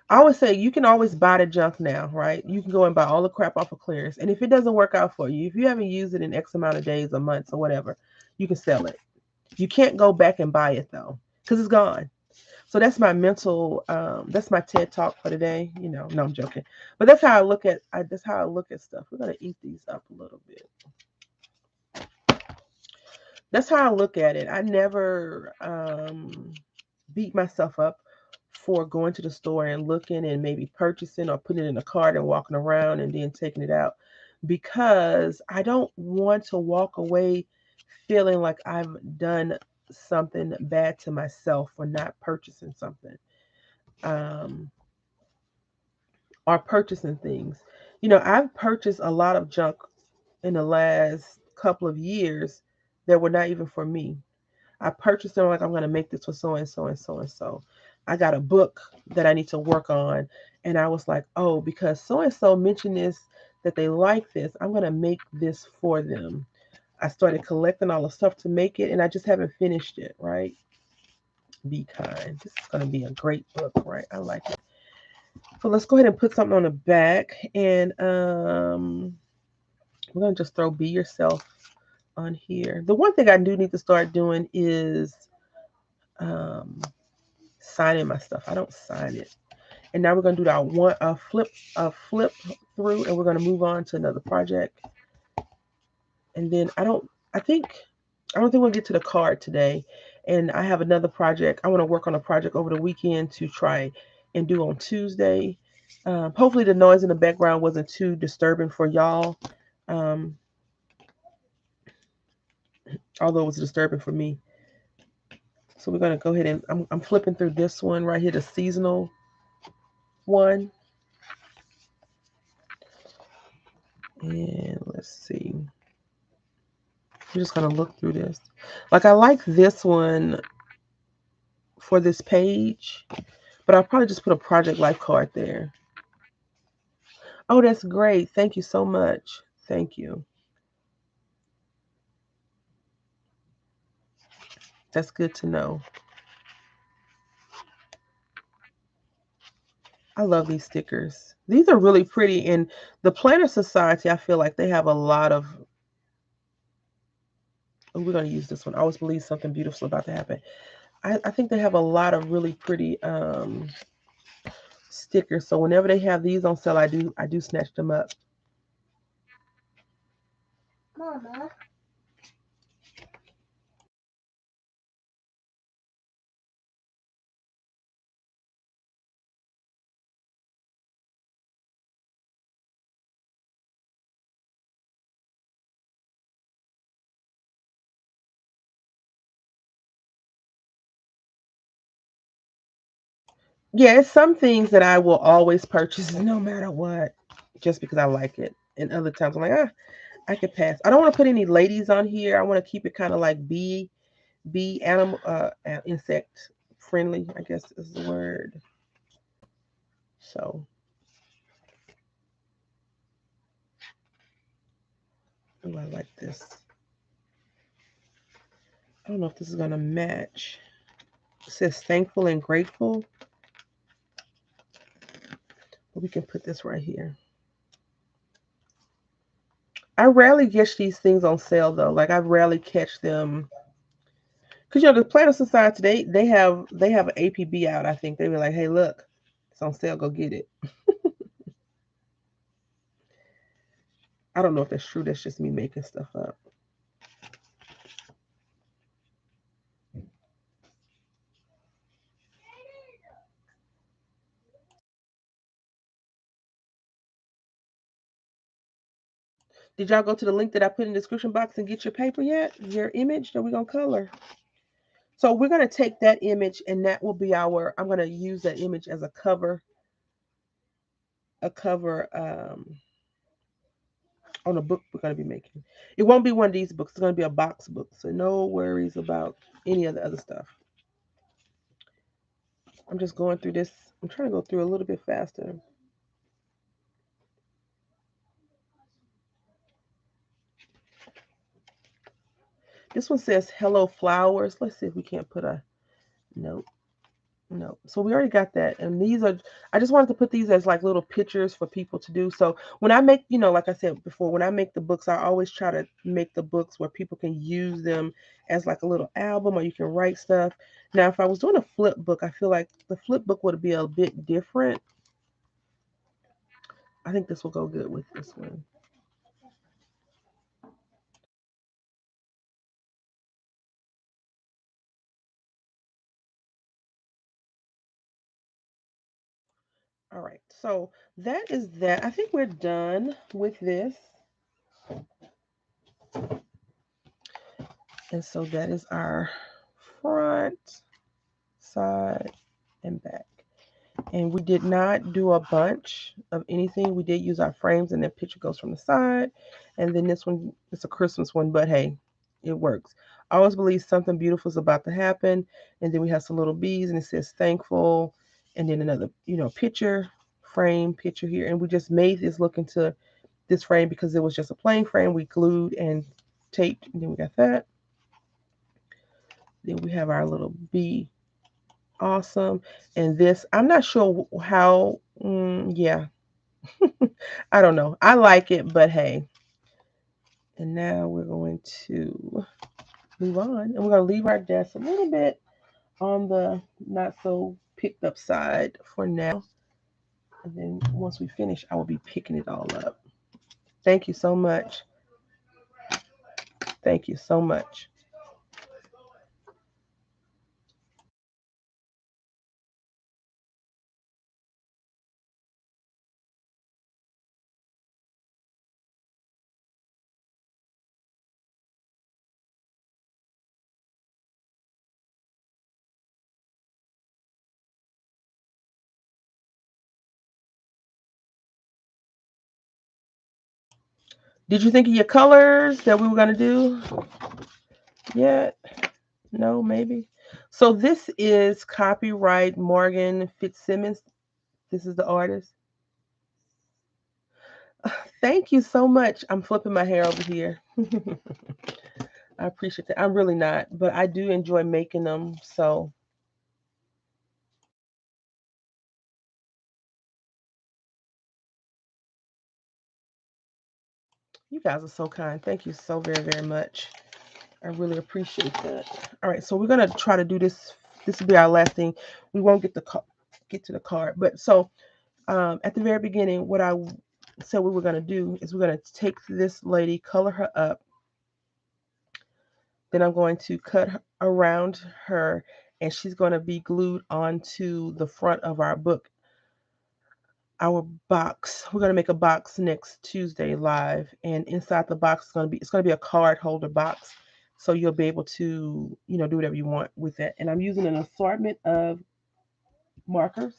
I always say you can always buy the junk now, right? You can go and buy all the crap off of clearance. And if it doesn't work out for you, if you haven't used it in X amount of days or months or whatever, you can sell it. You can't go back and buy it though, because it's gone. So that's my mental. That's my TED talk for today. No, I'm joking, but that's how I look at. That's how I look at stuff. We're gonna eat these up a little bit. That's how I look at it. I never beat myself up for going to the store and looking and maybe purchasing or putting it in a cart and walking around and then taking it out because I don't want to walk away feeling like I've done something bad to myself for not purchasing something um, or purchasing things. I've purchased a lot of junk in the last couple of years that were not even for me. I purchased them like I'm going to make this for so and so and so and so. I got a book that I need to work on. And I was like, oh, because so and so mentioned this, that they like this, I'm going to make this for them. I started collecting all the stuff to make it, and I just haven't finished it, right? Be kind. This is going to be a great book, right? I like it. So let's go ahead and put something on the back. And we're going to just throw Be Yourself on here. The one thing I do need to start doing is um, signing my stuff. I don't sign it. And now we're gonna do that one flip through, and we're gonna move on to another project. And then I don't think we'll get to the card today. And I have another project. I want to work on a project over the weekend to try and do on Tuesday. Hopefully the noise in the background wasn't too disturbing for y'all. Um, Although it was disturbing for me. So we're gonna go ahead and I'm flipping through this one right here, the seasonal one. And let's see. I'm just gonna look through this. Like I like this one for this page, but I'll probably just put a project life card there. Oh, that's great. Thank you so much. Thank you. That's good to know. I love these stickers. These are really pretty. And the Planner Society, I feel like they have a lot of. Oh, we're gonna use this one. I always believe something beautiful about to happen. I think they have a lot of really pretty stickers. So whenever they have these on sale, I do snatch them up. Mama. Yeah, it's some things that I will always purchase no matter what, just because I like it. And other times I'm like, I could pass. I don't want to put any ladies on here. I want to keep it kind of like bee animal insect friendly, I guess is the word. So, oh, I like this. I don't know if this is gonna match. It says thankful and grateful, but we can put this right here. I rarely get these things on sale though. Like I rarely catch them because the Planner Society they have an APB out. I think they were like, hey, look, it's on sale. Go get it. I don't know if that's true. That's just me making stuff up. Did y'all go to the link that I put in the description box and get your paper yet? Your image that we're gonna color. So we're gonna take that image and that will be our. I'm gonna use that image as a cover. A cover on a book we're gonna be making. It won't be one of these books. It's gonna be a box book. So no worries about any of the other stuff. I'm just going through this. I'm trying to go through a little bit faster. This one says hello flowers. Let's see if we can't put a note. No. So we already got that. And these are, I just wanted to put these as like little pictures for people to do. So when I make, like I said before, when I make the books, I always try to make the books where people can use them as like a little album or you can write stuff. Now, if I was doing a flip book, I feel like the flip book would be a bit different. I think this will go good with this one. All right. So that is that. I think we're done with this. And so that is our front, side, and back. And we did not do a bunch of anything. We did use our frames, and that picture goes from the side. And then this one, it's a Christmas one, but hey, it works. I always believe something beautiful is about to happen. And then we have some little bees, and it says thankful. And then another, picture, frame, picture here. And we just made this look into this frame because it was just a plain frame. We glued and taped, and then we got that. Then we have our little bee. Awesome. And this, I'm not sure how, yeah, I don't know. I like it, but hey. And now we're going to move on. And we're going to leave our desk a little bit on the not so picked up side for now. And then once we finish, I will be picking it all up. Thank you so much. Thank you so much. Did you think of your colors that we were going to do? Yeah. No, maybe. So this is copyright Morgan Fitzsimmons. This is the artist. Thank you so much. I'm flipping my hair over here. I appreciate that. I'm really not, but I do enjoy making them. So you guys are so kind. Thank you so very, very much. I really appreciate that. All right, so we're gonna try to do this. This will be our last thing. We won't get the get to the card. But so at the very beginning, what I said we were going to do is we're going to take this lady, color her up. Then I'm going to cut around her, and she's going to be glued onto the front of our book, our box. We're going to make a box next Tuesday live, and inside the box is going to be, it's going to be a card holder box, so you'll be able to, you know, do whatever you want with it. And I'm using an assortment of markers,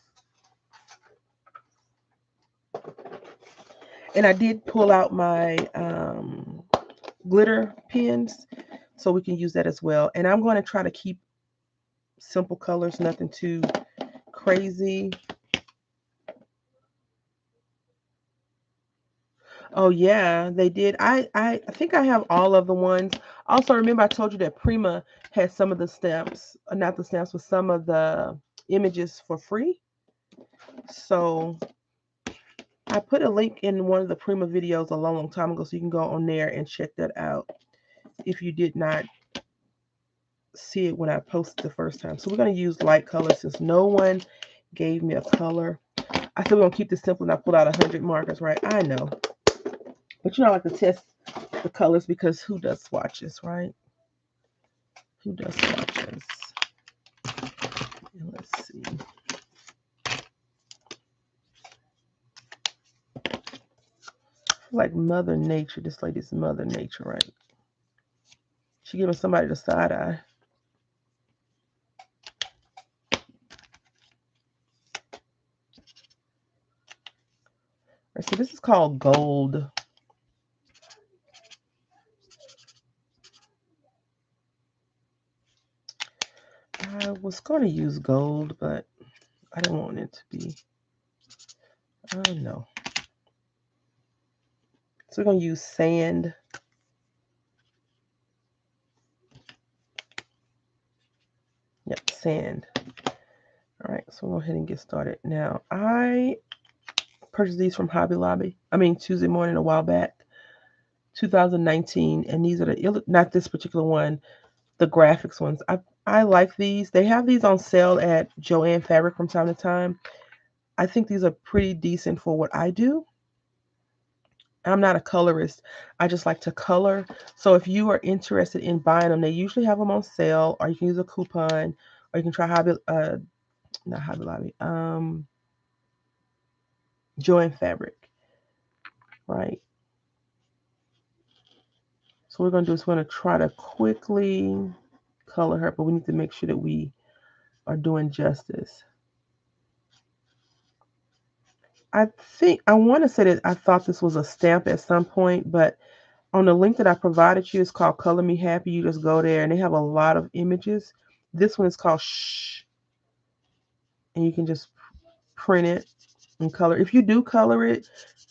and I did pull out my glitter pens, so we can use that as well. And I'm going to try to keep simple colors, nothing too crazy. Oh yeah, they did. I think I have all of the ones. Also, remember I told you that Prima had some of the stamps, not the stamps, but some of the images for free. So I put a link in one of the Prima videos a long, long time ago, so you can go on there and check that out if you did not see it when I posted the first time. So we're gonna use light colors since no one gave me a color. I said we're gonna keep this simple, and I pulled out 100 markers, right? I know, but you know, I like to test the colors because who does swatches, right? Who does swatches? And let's see. Like Mother Nature. This lady's Mother Nature, right? She giving somebody the side eye. Right, so this is called gold. I was going to use gold, but I didn't want it to be. Oh no. So we're going to use sand. Yep, sand. All right, so we'll go ahead and get started. Now, I purchased these from Hobby Lobby. Tuesday morning a while back, 2019, and these are the, not this particular one, the graphics ones. I like these. They have these on sale at Joann Fabric from time to time. I think these are pretty decent for what I do. I'm not a colorist. I just like to color. So if you are interested in buying them, they usually have them on sale, or you can use a coupon, or you can try not Hobby Lobby, Joann Fabric, right? So what we're gonna do is we're gonna try to quickly color her, but we need to make sure that we are doing justice. I think I want to say that I thought this was a stamp at some point, but on the link that I provided you, it's called Color Me Happy. You just go there and they have a lot of images. This one is called Shh, and you can just print it and color. If you do color it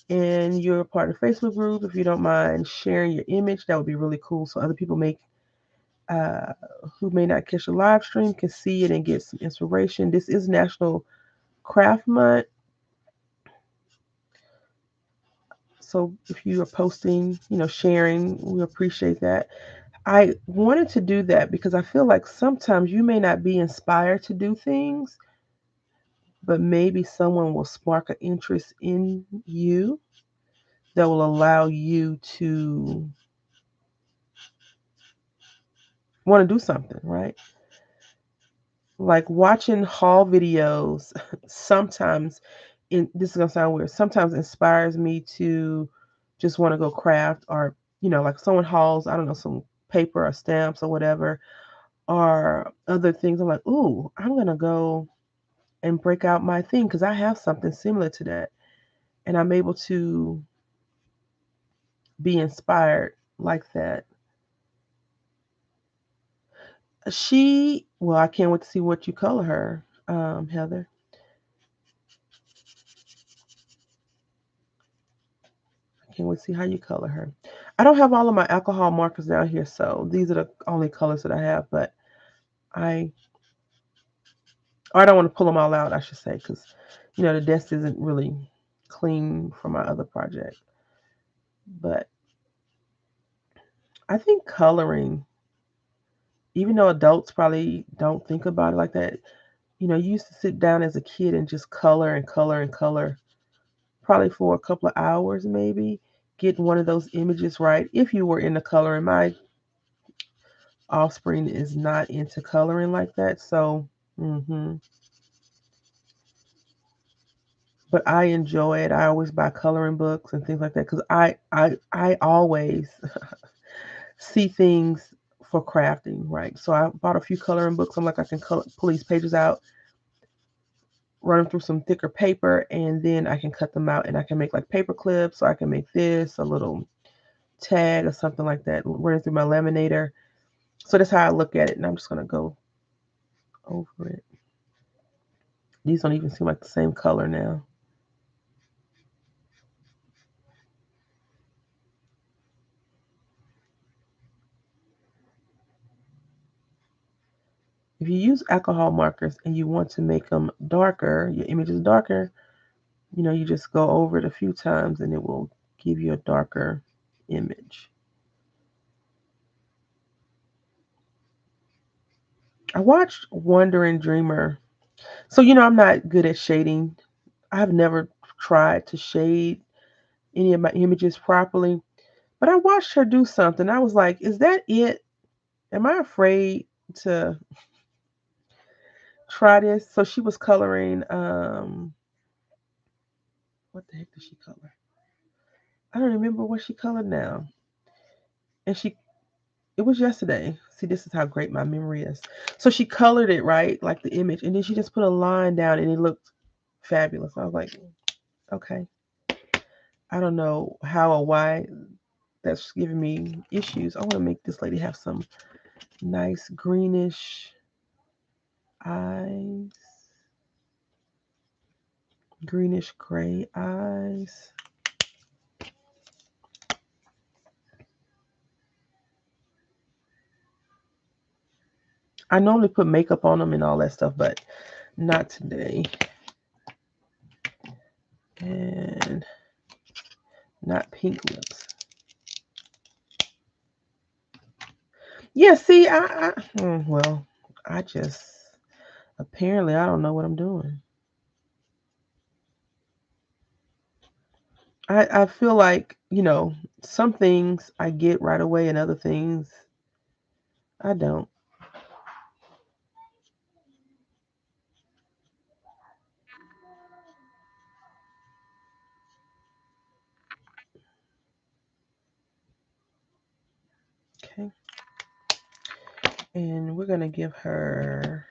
and you're a part of the Facebook group, if you don't mind sharing your image, that would be really cool. So other people uh, who may not catch a live stream can see it and get some inspiration. This is National Craft Month. So if you are posting, sharing, we appreciate that. I wanted to do that because I feel like sometimes you may not be inspired to do things, but maybe someone will spark an interest in you that will allow you to want to do something, right? Like watching haul videos sometimes, this is going to sound weird, sometimes inspires me to just want to go craft, or, like someone hauls, I don't know, some paper or stamps or whatever, or other things. I'm like, ooh, I'm going to go and break out my thing because I have something similar to that. And I'm able to be inspired like that. Well, I can't wait to see what you color her, Heather. I can't wait to see how you color her. I don't have all of my alcohol markers down here, so these are the only colors that I have, but or I don't want to pull them all out, I should say, because, the desk isn't really clean for my other project. But I think coloring, even though adults probably don't think about it like that, You used to sit down as a kid and just color and color and color, probably for a couple of hours, maybe, getting one of those images right. If you were into coloring, my offspring is not into coloring like that. So, but I enjoy it. I always buy coloring books and things like that because I always see things for crafting, right? So I bought a few coloring books. I'm like, I can pull these pages out, run them through some thicker paper, and then I can cut them out and I can make like paper clips. So I can make this a little tag or something like that, running through my laminator. So that's how I look at it. And I'm just going to go over it. These don't even seem like the same color now. If you use alcohol markers and you want to make them darker, your image is darker, you just go over it a few times and it will give you a darker image. I watched Wandering Dreamer. So, I'm not good at shading. I've never tried to shade any of my images properly, but I watched her do something. I was like, is that it? Am I afraid to try this? So she was coloring, what the heck did she color? I don't remember what she colored now. And it was yesterday. See, this is how great my memory is. So she colored it, right? Like the image. And then she just put a line down and it looked fabulous. I was like, okay. I don't know how or why that's giving me issues. I want to make this lady have some nice greenish eyes, greenish gray eyes. I normally put makeup on them and all that stuff, but not today. And not pink lips. Yeah, see, well, I just apparently I don't know what I'm doing. I feel like, some things I get right away and other things I don't. Okay. And we're going to give her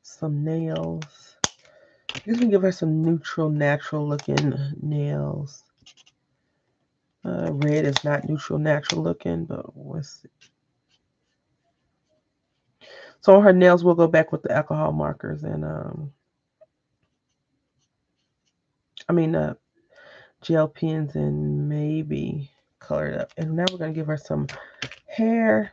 some nails. I guess we can give her some neutral, natural looking nails. Red is not neutral, natural looking, but let's see. So on her nails, we'll go back with the alcohol markers and gel pens and maybe color it up. And now we're gonna give her some hair.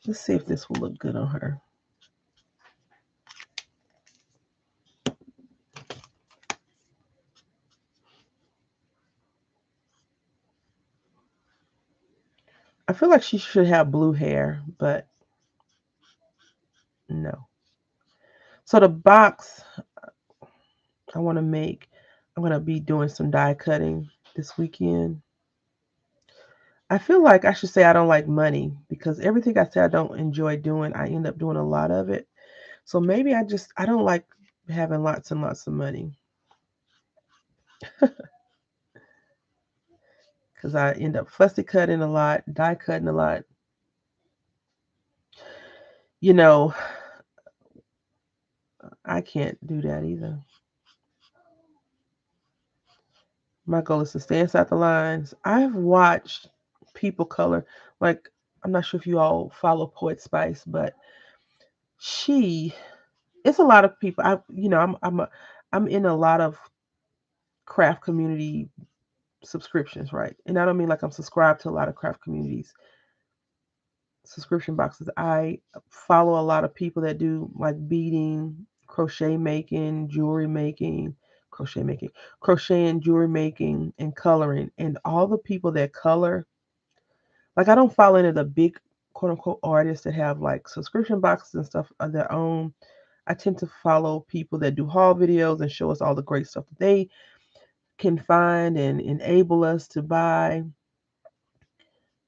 Let's see if this will look good on her. I feel like she should have blue hair, but no. So the box I want to make, I'm going to be doing some die cutting this weekend. I feel like I should say I don't like money because everything I say I don't enjoy doing, I end up doing a lot of it. So maybe I don't like having lots and lots of money because I end up fussy cutting a lot, die cutting a lot. You know, I can't do that either. My goal is to stay inside the lines. I've watched people color, like, I'm not sure if you all follow Poet Spice, but she, it's a lot of people. I'm in a lot of craft community subscriptions, right? And I don't mean like I'm subscribed to a lot of craft communities subscription boxes. I follow a lot of people that do like beading, crochet making, jewelry making, crochet making, crochet and jewelry making, and coloring. And all the people that color, like I don't follow any of the big quote unquote artists that have like subscription boxes and stuff of their own. I tend to follow people that do haul videos and show us all the great stuff that they can find and enable us to buy.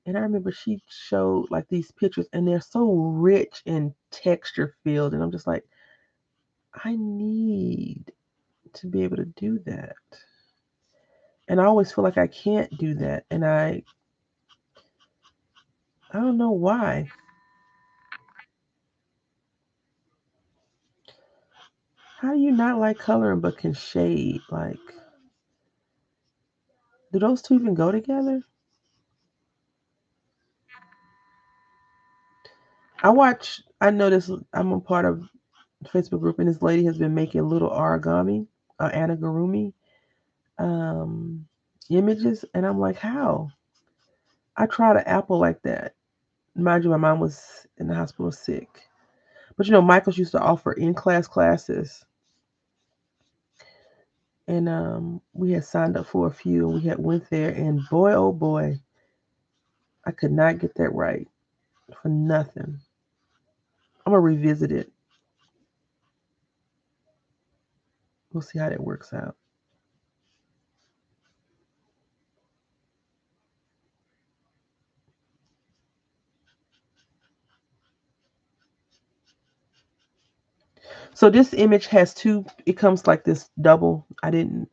And I remember she showed like these pictures and they're so rich and texture filled. And I'm just like, I need to be able to do that. And I always feel like I can't do that. And I don't know why. How do you not like coloring but can shade? Like, do those two even go together? I know this, I'm a part of the Facebook group, and this lady has been making little origami, anagurumi um, images. And I'm like, how? I tried an apple like that. Mind you, my mom was in the hospital sick. But you know, Michael's used to offer in class classes. And we had signed up for a few and we had went there and boy oh boy, I could not get that right for nothing. I'm gonna revisit it. We'll see how that works out. So this image has two, it comes like this double. I didn't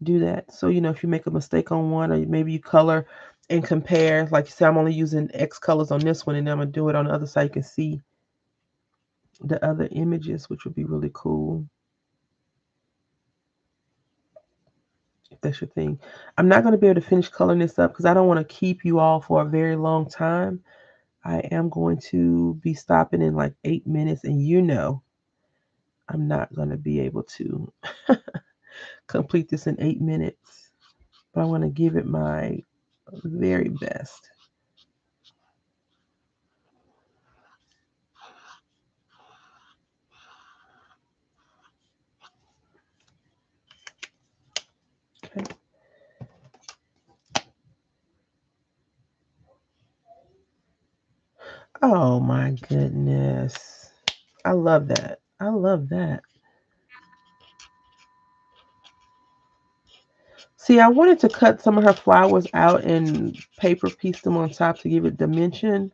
do that. So, you know, if you make a mistake on one, or maybe you color and compare, like you say, I'm only using X colors on this one, and then I'm gonna do it on the other side. You can see the other images, which would be really cool if that's your thing. I'm not gonna be able to finish coloring this up because I don't want to keep you all for a very long time. I am going to be stopping in like 8 minutes, and you know, I'm not gonna be able to complete this in 8 minutes, but I want to give it my very best. Okay. Oh my goodness. I love that. I love that. See, I wanted to cut some of her flowers out and paper piece them on top to give it dimension,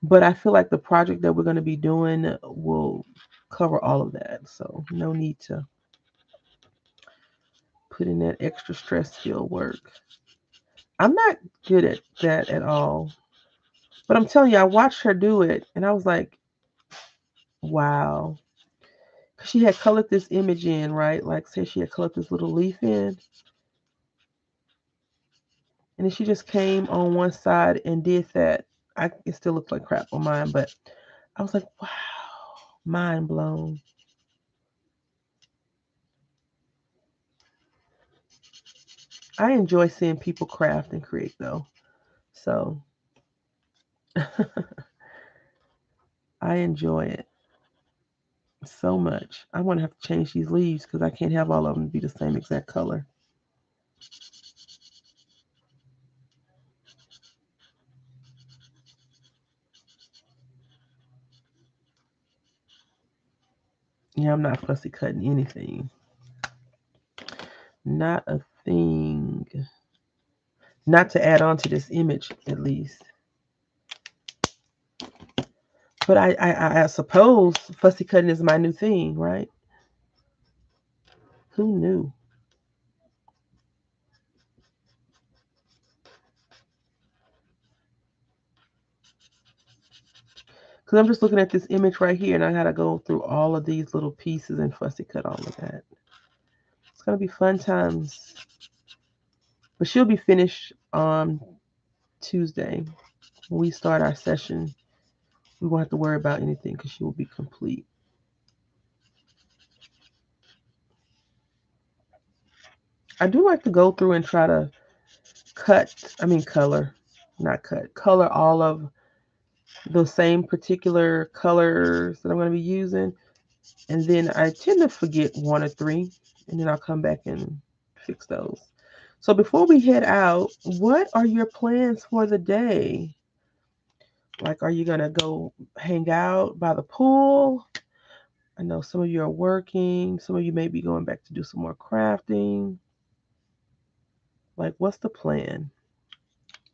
but I feel like the project that we're going to be doing will cover all of that. So, no need to put in that extra stress field work. I'm not good at that at all. But I'm telling you, I watched her do it and I was like, wow. 'Cause she had colored this image in, right? Like, say she had colored this little leaf in. And then she just came on one side and did that. It still looks like crap on mine, but I was like, wow, mind blown. I enjoy seeing people craft and create though. So I enjoy it so much. I want to have to change these leaves because I can't have all of them be the same exact color. Yeah, I'm not fussy cutting anything. Not a thing. Not to add on to this image, at least. But I suppose fussy cutting is my new thing, right? Who knew? Because I'm just looking at this image right here, and I gotta go through all of these little pieces and fussy cut all of that. It's gonna be fun times. But she'll be finished on Tuesday. When we start our session, we won't have to worry about anything because she will be complete. I do like to go through and try to color, not cut, color all of the same particular colors that I'm going to be using. And then I tend to forget one or three, and then I'll come back and fix those. So before we head out, what are your plans for the day? Like, are you going to go hang out by the pool? I know some of you are working. Some of you may be going back to do some more crafting. Like, what's the plan?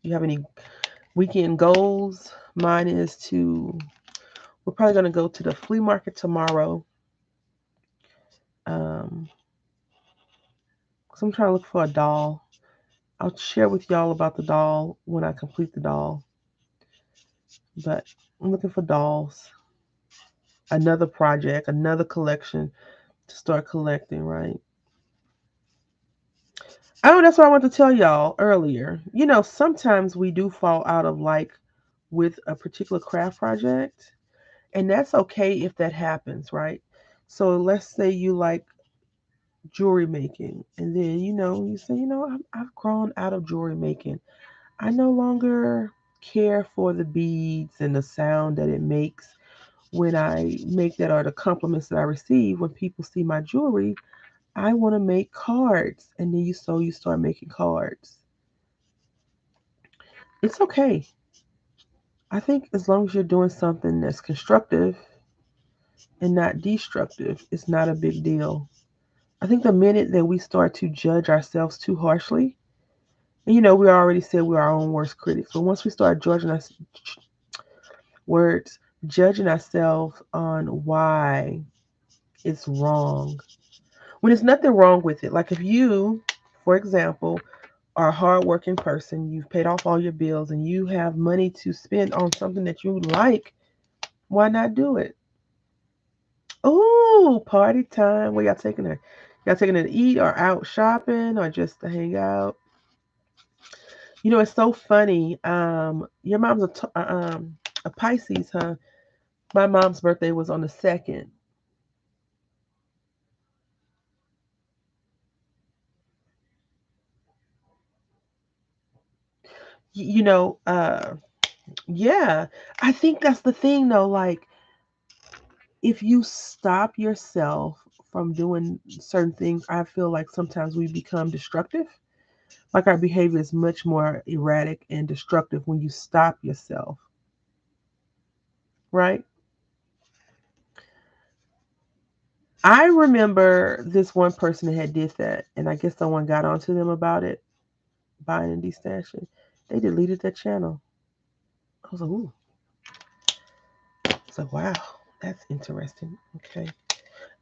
You have any weekend goals? Mine is we're probably going to go to the flea market tomorrow. Um, so I'm trying to look for a doll. I'll share with y'all about the doll when I complete the doll. But I'm looking for dolls. Another project, another collection to start collecting, right? Oh, that's what I want to tell y'all earlier. Sometimes we do fall out of like with a particular craft project, and that's okay if that happens, right? So let's say you like jewelry making, and then you say, I've grown out of jewelry making. I no longer care for the beads and the sound that it makes when I make that, or the compliments that I receive when people see my jewelry. I want to make cards, and then you start making cards. It's okay. I think as long as you're doing something that's constructive and not destructive, it's not a big deal. I think the minute that we start to judge ourselves too harshly, and we already said we're our own worst critics, but once we start judging us words, judging ourselves on why it's wrong, when there's nothing wrong with it. Like if you, for example, are a hardworking person, you've paid off all your bills, and you have money to spend on something that you like, why not do it? Oh, party time. Where y'all taking her? Y'all taking her to eat or out shopping or just to hang out? It's so funny. Your mom's a Pisces, huh? My mom's birthday was on the 2nd. You know, yeah. I think that's the thing though. Like, if you stop yourself from doing certain things, I feel like sometimes we become destructive. Like our behavior is much more erratic and destructive when you stop yourself, right? I remember this one person that had did that, and I guess someone got onto them about it, buying and destashing. They deleted that channel. I was like, ooh. It's like, wow, that's interesting. Okay.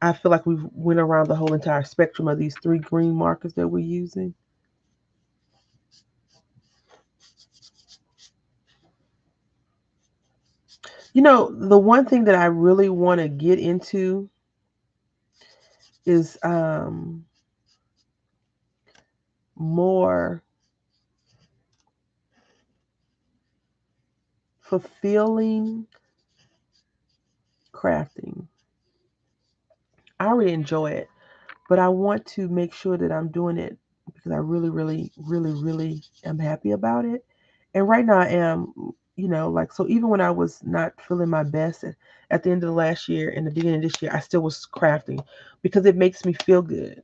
I feel like we've went around the whole entire spectrum of these three green markers that we're using. The one thing that I really want to get into is more fulfilling crafting. I already enjoy it, but I want to make sure that I'm doing it because I really, really, really, really am happy about it. And right now I am, like, so even when I was not feeling my best at the end of the last year and the beginning of this year, I still was crafting because it makes me feel good.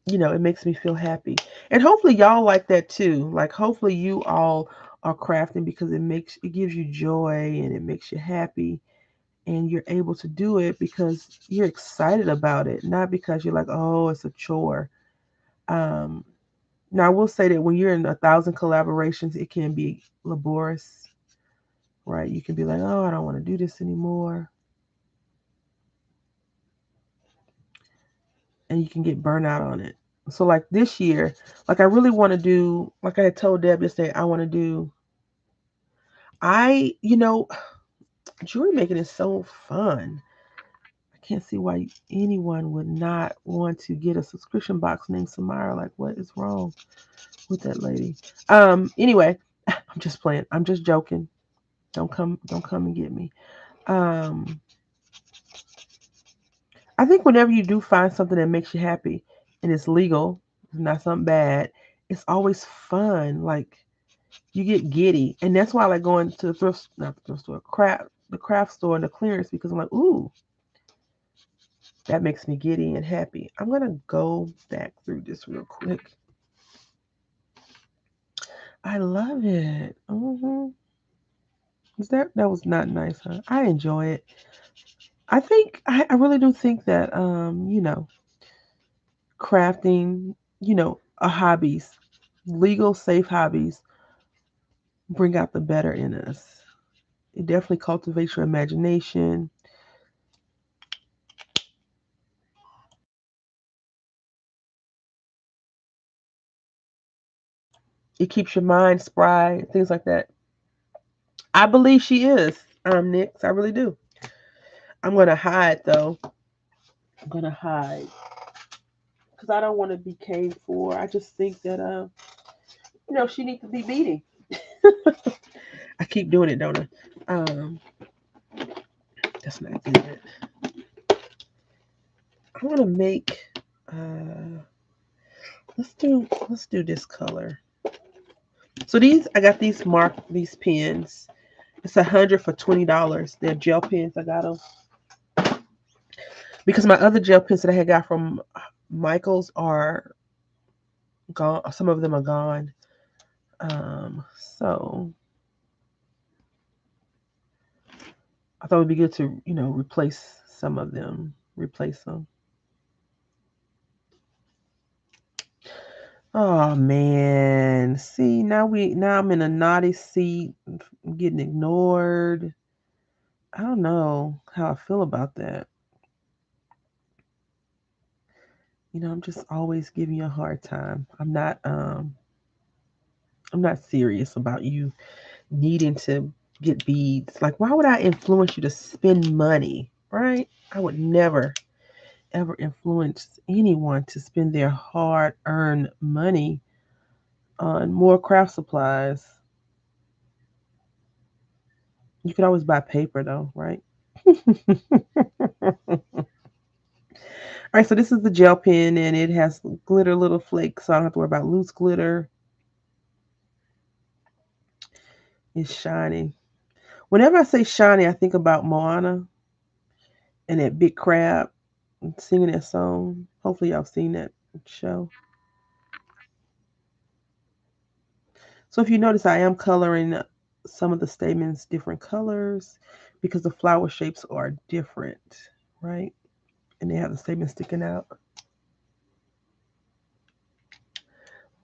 It makes me feel happy. And hopefully y'all like that too. Like hopefully you all are crafting because it gives you joy and it makes you happy, and you're able to do it because you're excited about it, not because you're like, oh, it's a chore. Um, Now, I will say that when you're in 1,000 collaborations, it can be laborious, right? You can be like, oh, I don't want to do this anymore. And you can get burnt out on it. So, like this year, like I really want to do, like I had told Deb yesterday, I want to do, jewelry making is so fun. I can't see why anyone would not want to get a subscription box named Samara. Like, what is wrong with that lady? Anyway, I'm just playing. I'm just joking. Don't come and get me. Um, I think whenever you do find something that makes you happy and it's legal, it's not something bad, it's always fun. Like you get giddy. And that's why I like going to the not the thrift store, the craft store and the clearance because I'm like, ooh, That makes me giddy and happy. I'm going to go back through this real quick. I love it. That was not nice, huh? I enjoy it. I really do think that crafting, a hobbies, legal safe hobbies bring out the better in us. It definitely cultivates your imagination. It keeps your mind spry, things like that. I believe she is, Nix. I really do. I'm gonna hide though. I'm gonna hide because I don't want to be caned for. I just think that she needs to be beating. I keep doing it, don't I? That's not good. I want to make. Uh, let's do this color. So I got these pens. It's 100 for $20. They're gel pens. I got them because my other gel pens that I had got from Michaels are gone. Some of them are gone. So I thought it'd be good to replace some of them. Replace them. Oh man. See, now I'm in a naughty seat, getting ignored. I don't know how I feel about that. I'm just always giving you a hard time. I'm not serious about you needing to get beads. Like, why would I influence you to spend money? Right? I would never ever influence anyone to spend their hard earned money on more craft supplies. You could always buy paper though, right? All right, so this is the gel pen and it has glitter little flakes, so I don't have to worry about loose glitter. It's shiny. Whenever I say shiny, I think about Moana and that big crab singing that song. Hopefully, y'all seen that show. So, if you notice, I am coloring some of the stamens different colors because the flower shapes are different, right? And they have the stamen sticking out.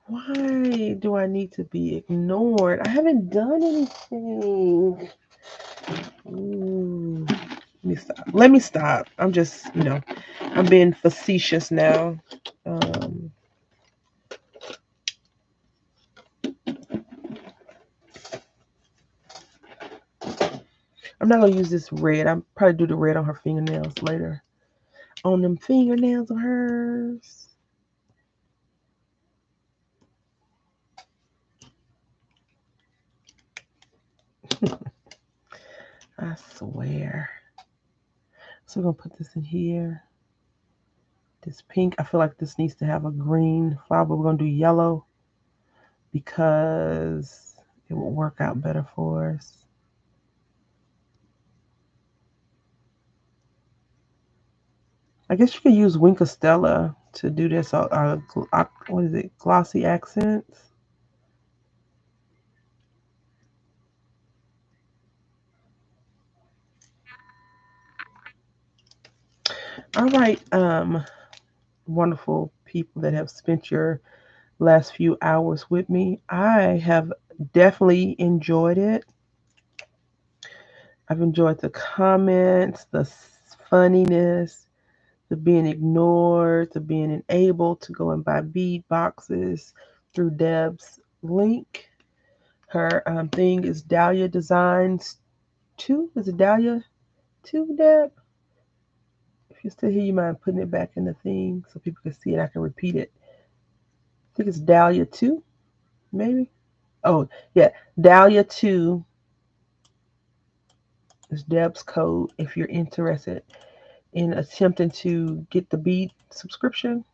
Why do I need to be ignored? I haven't done anything. Ooh, let me stop. Let me stop. I'm just, I'm being facetious now. Um, I'm not gonna use this red. I'll probably do the red on her fingernails later. On them fingernails of hers. I swear. So we're gonna put this in here. This pink. I feel like this needs to have a green flower, but we're gonna do yellow because it will work out better for us. I guess you could use Winkostella to do this. What is it? Glossy accents. All right, wonderful people that have spent your last few hours with me. I have definitely enjoyed it. I've enjoyed the comments, the funniness, the being ignored, the being able to go and buy bead boxes through Deb's link. Her thing is Dahlia Designs 2. Is it Dahlia 2, Deb? If you're still here, you mind putting it back in the thing so people can see it. I can repeat it. I think it's Dahlia 2, maybe. Oh, yeah. Dahlia 2 is Deb's code if you're interested in attempting to get the bead subscription.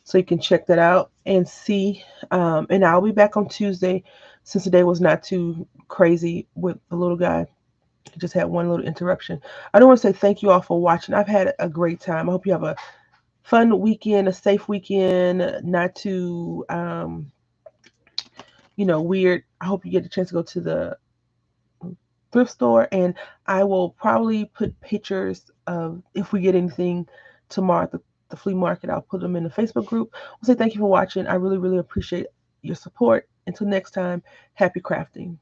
So you can check that out and see. And I'll be back on Tuesday since the day was not too crazy with the little guy. Just had one little interruption. I don't want to say thank you all for watching. I've had a great time. I hope you have a fun weekend, a safe weekend, not too, weird. I hope you get a chance to go to the thrift store, and I will probably put pictures of if we get anything tomorrow at the flea market. I'll put them in the Facebook group. I'll say thank you for watching. I really, really appreciate your support. Until next time, happy crafting.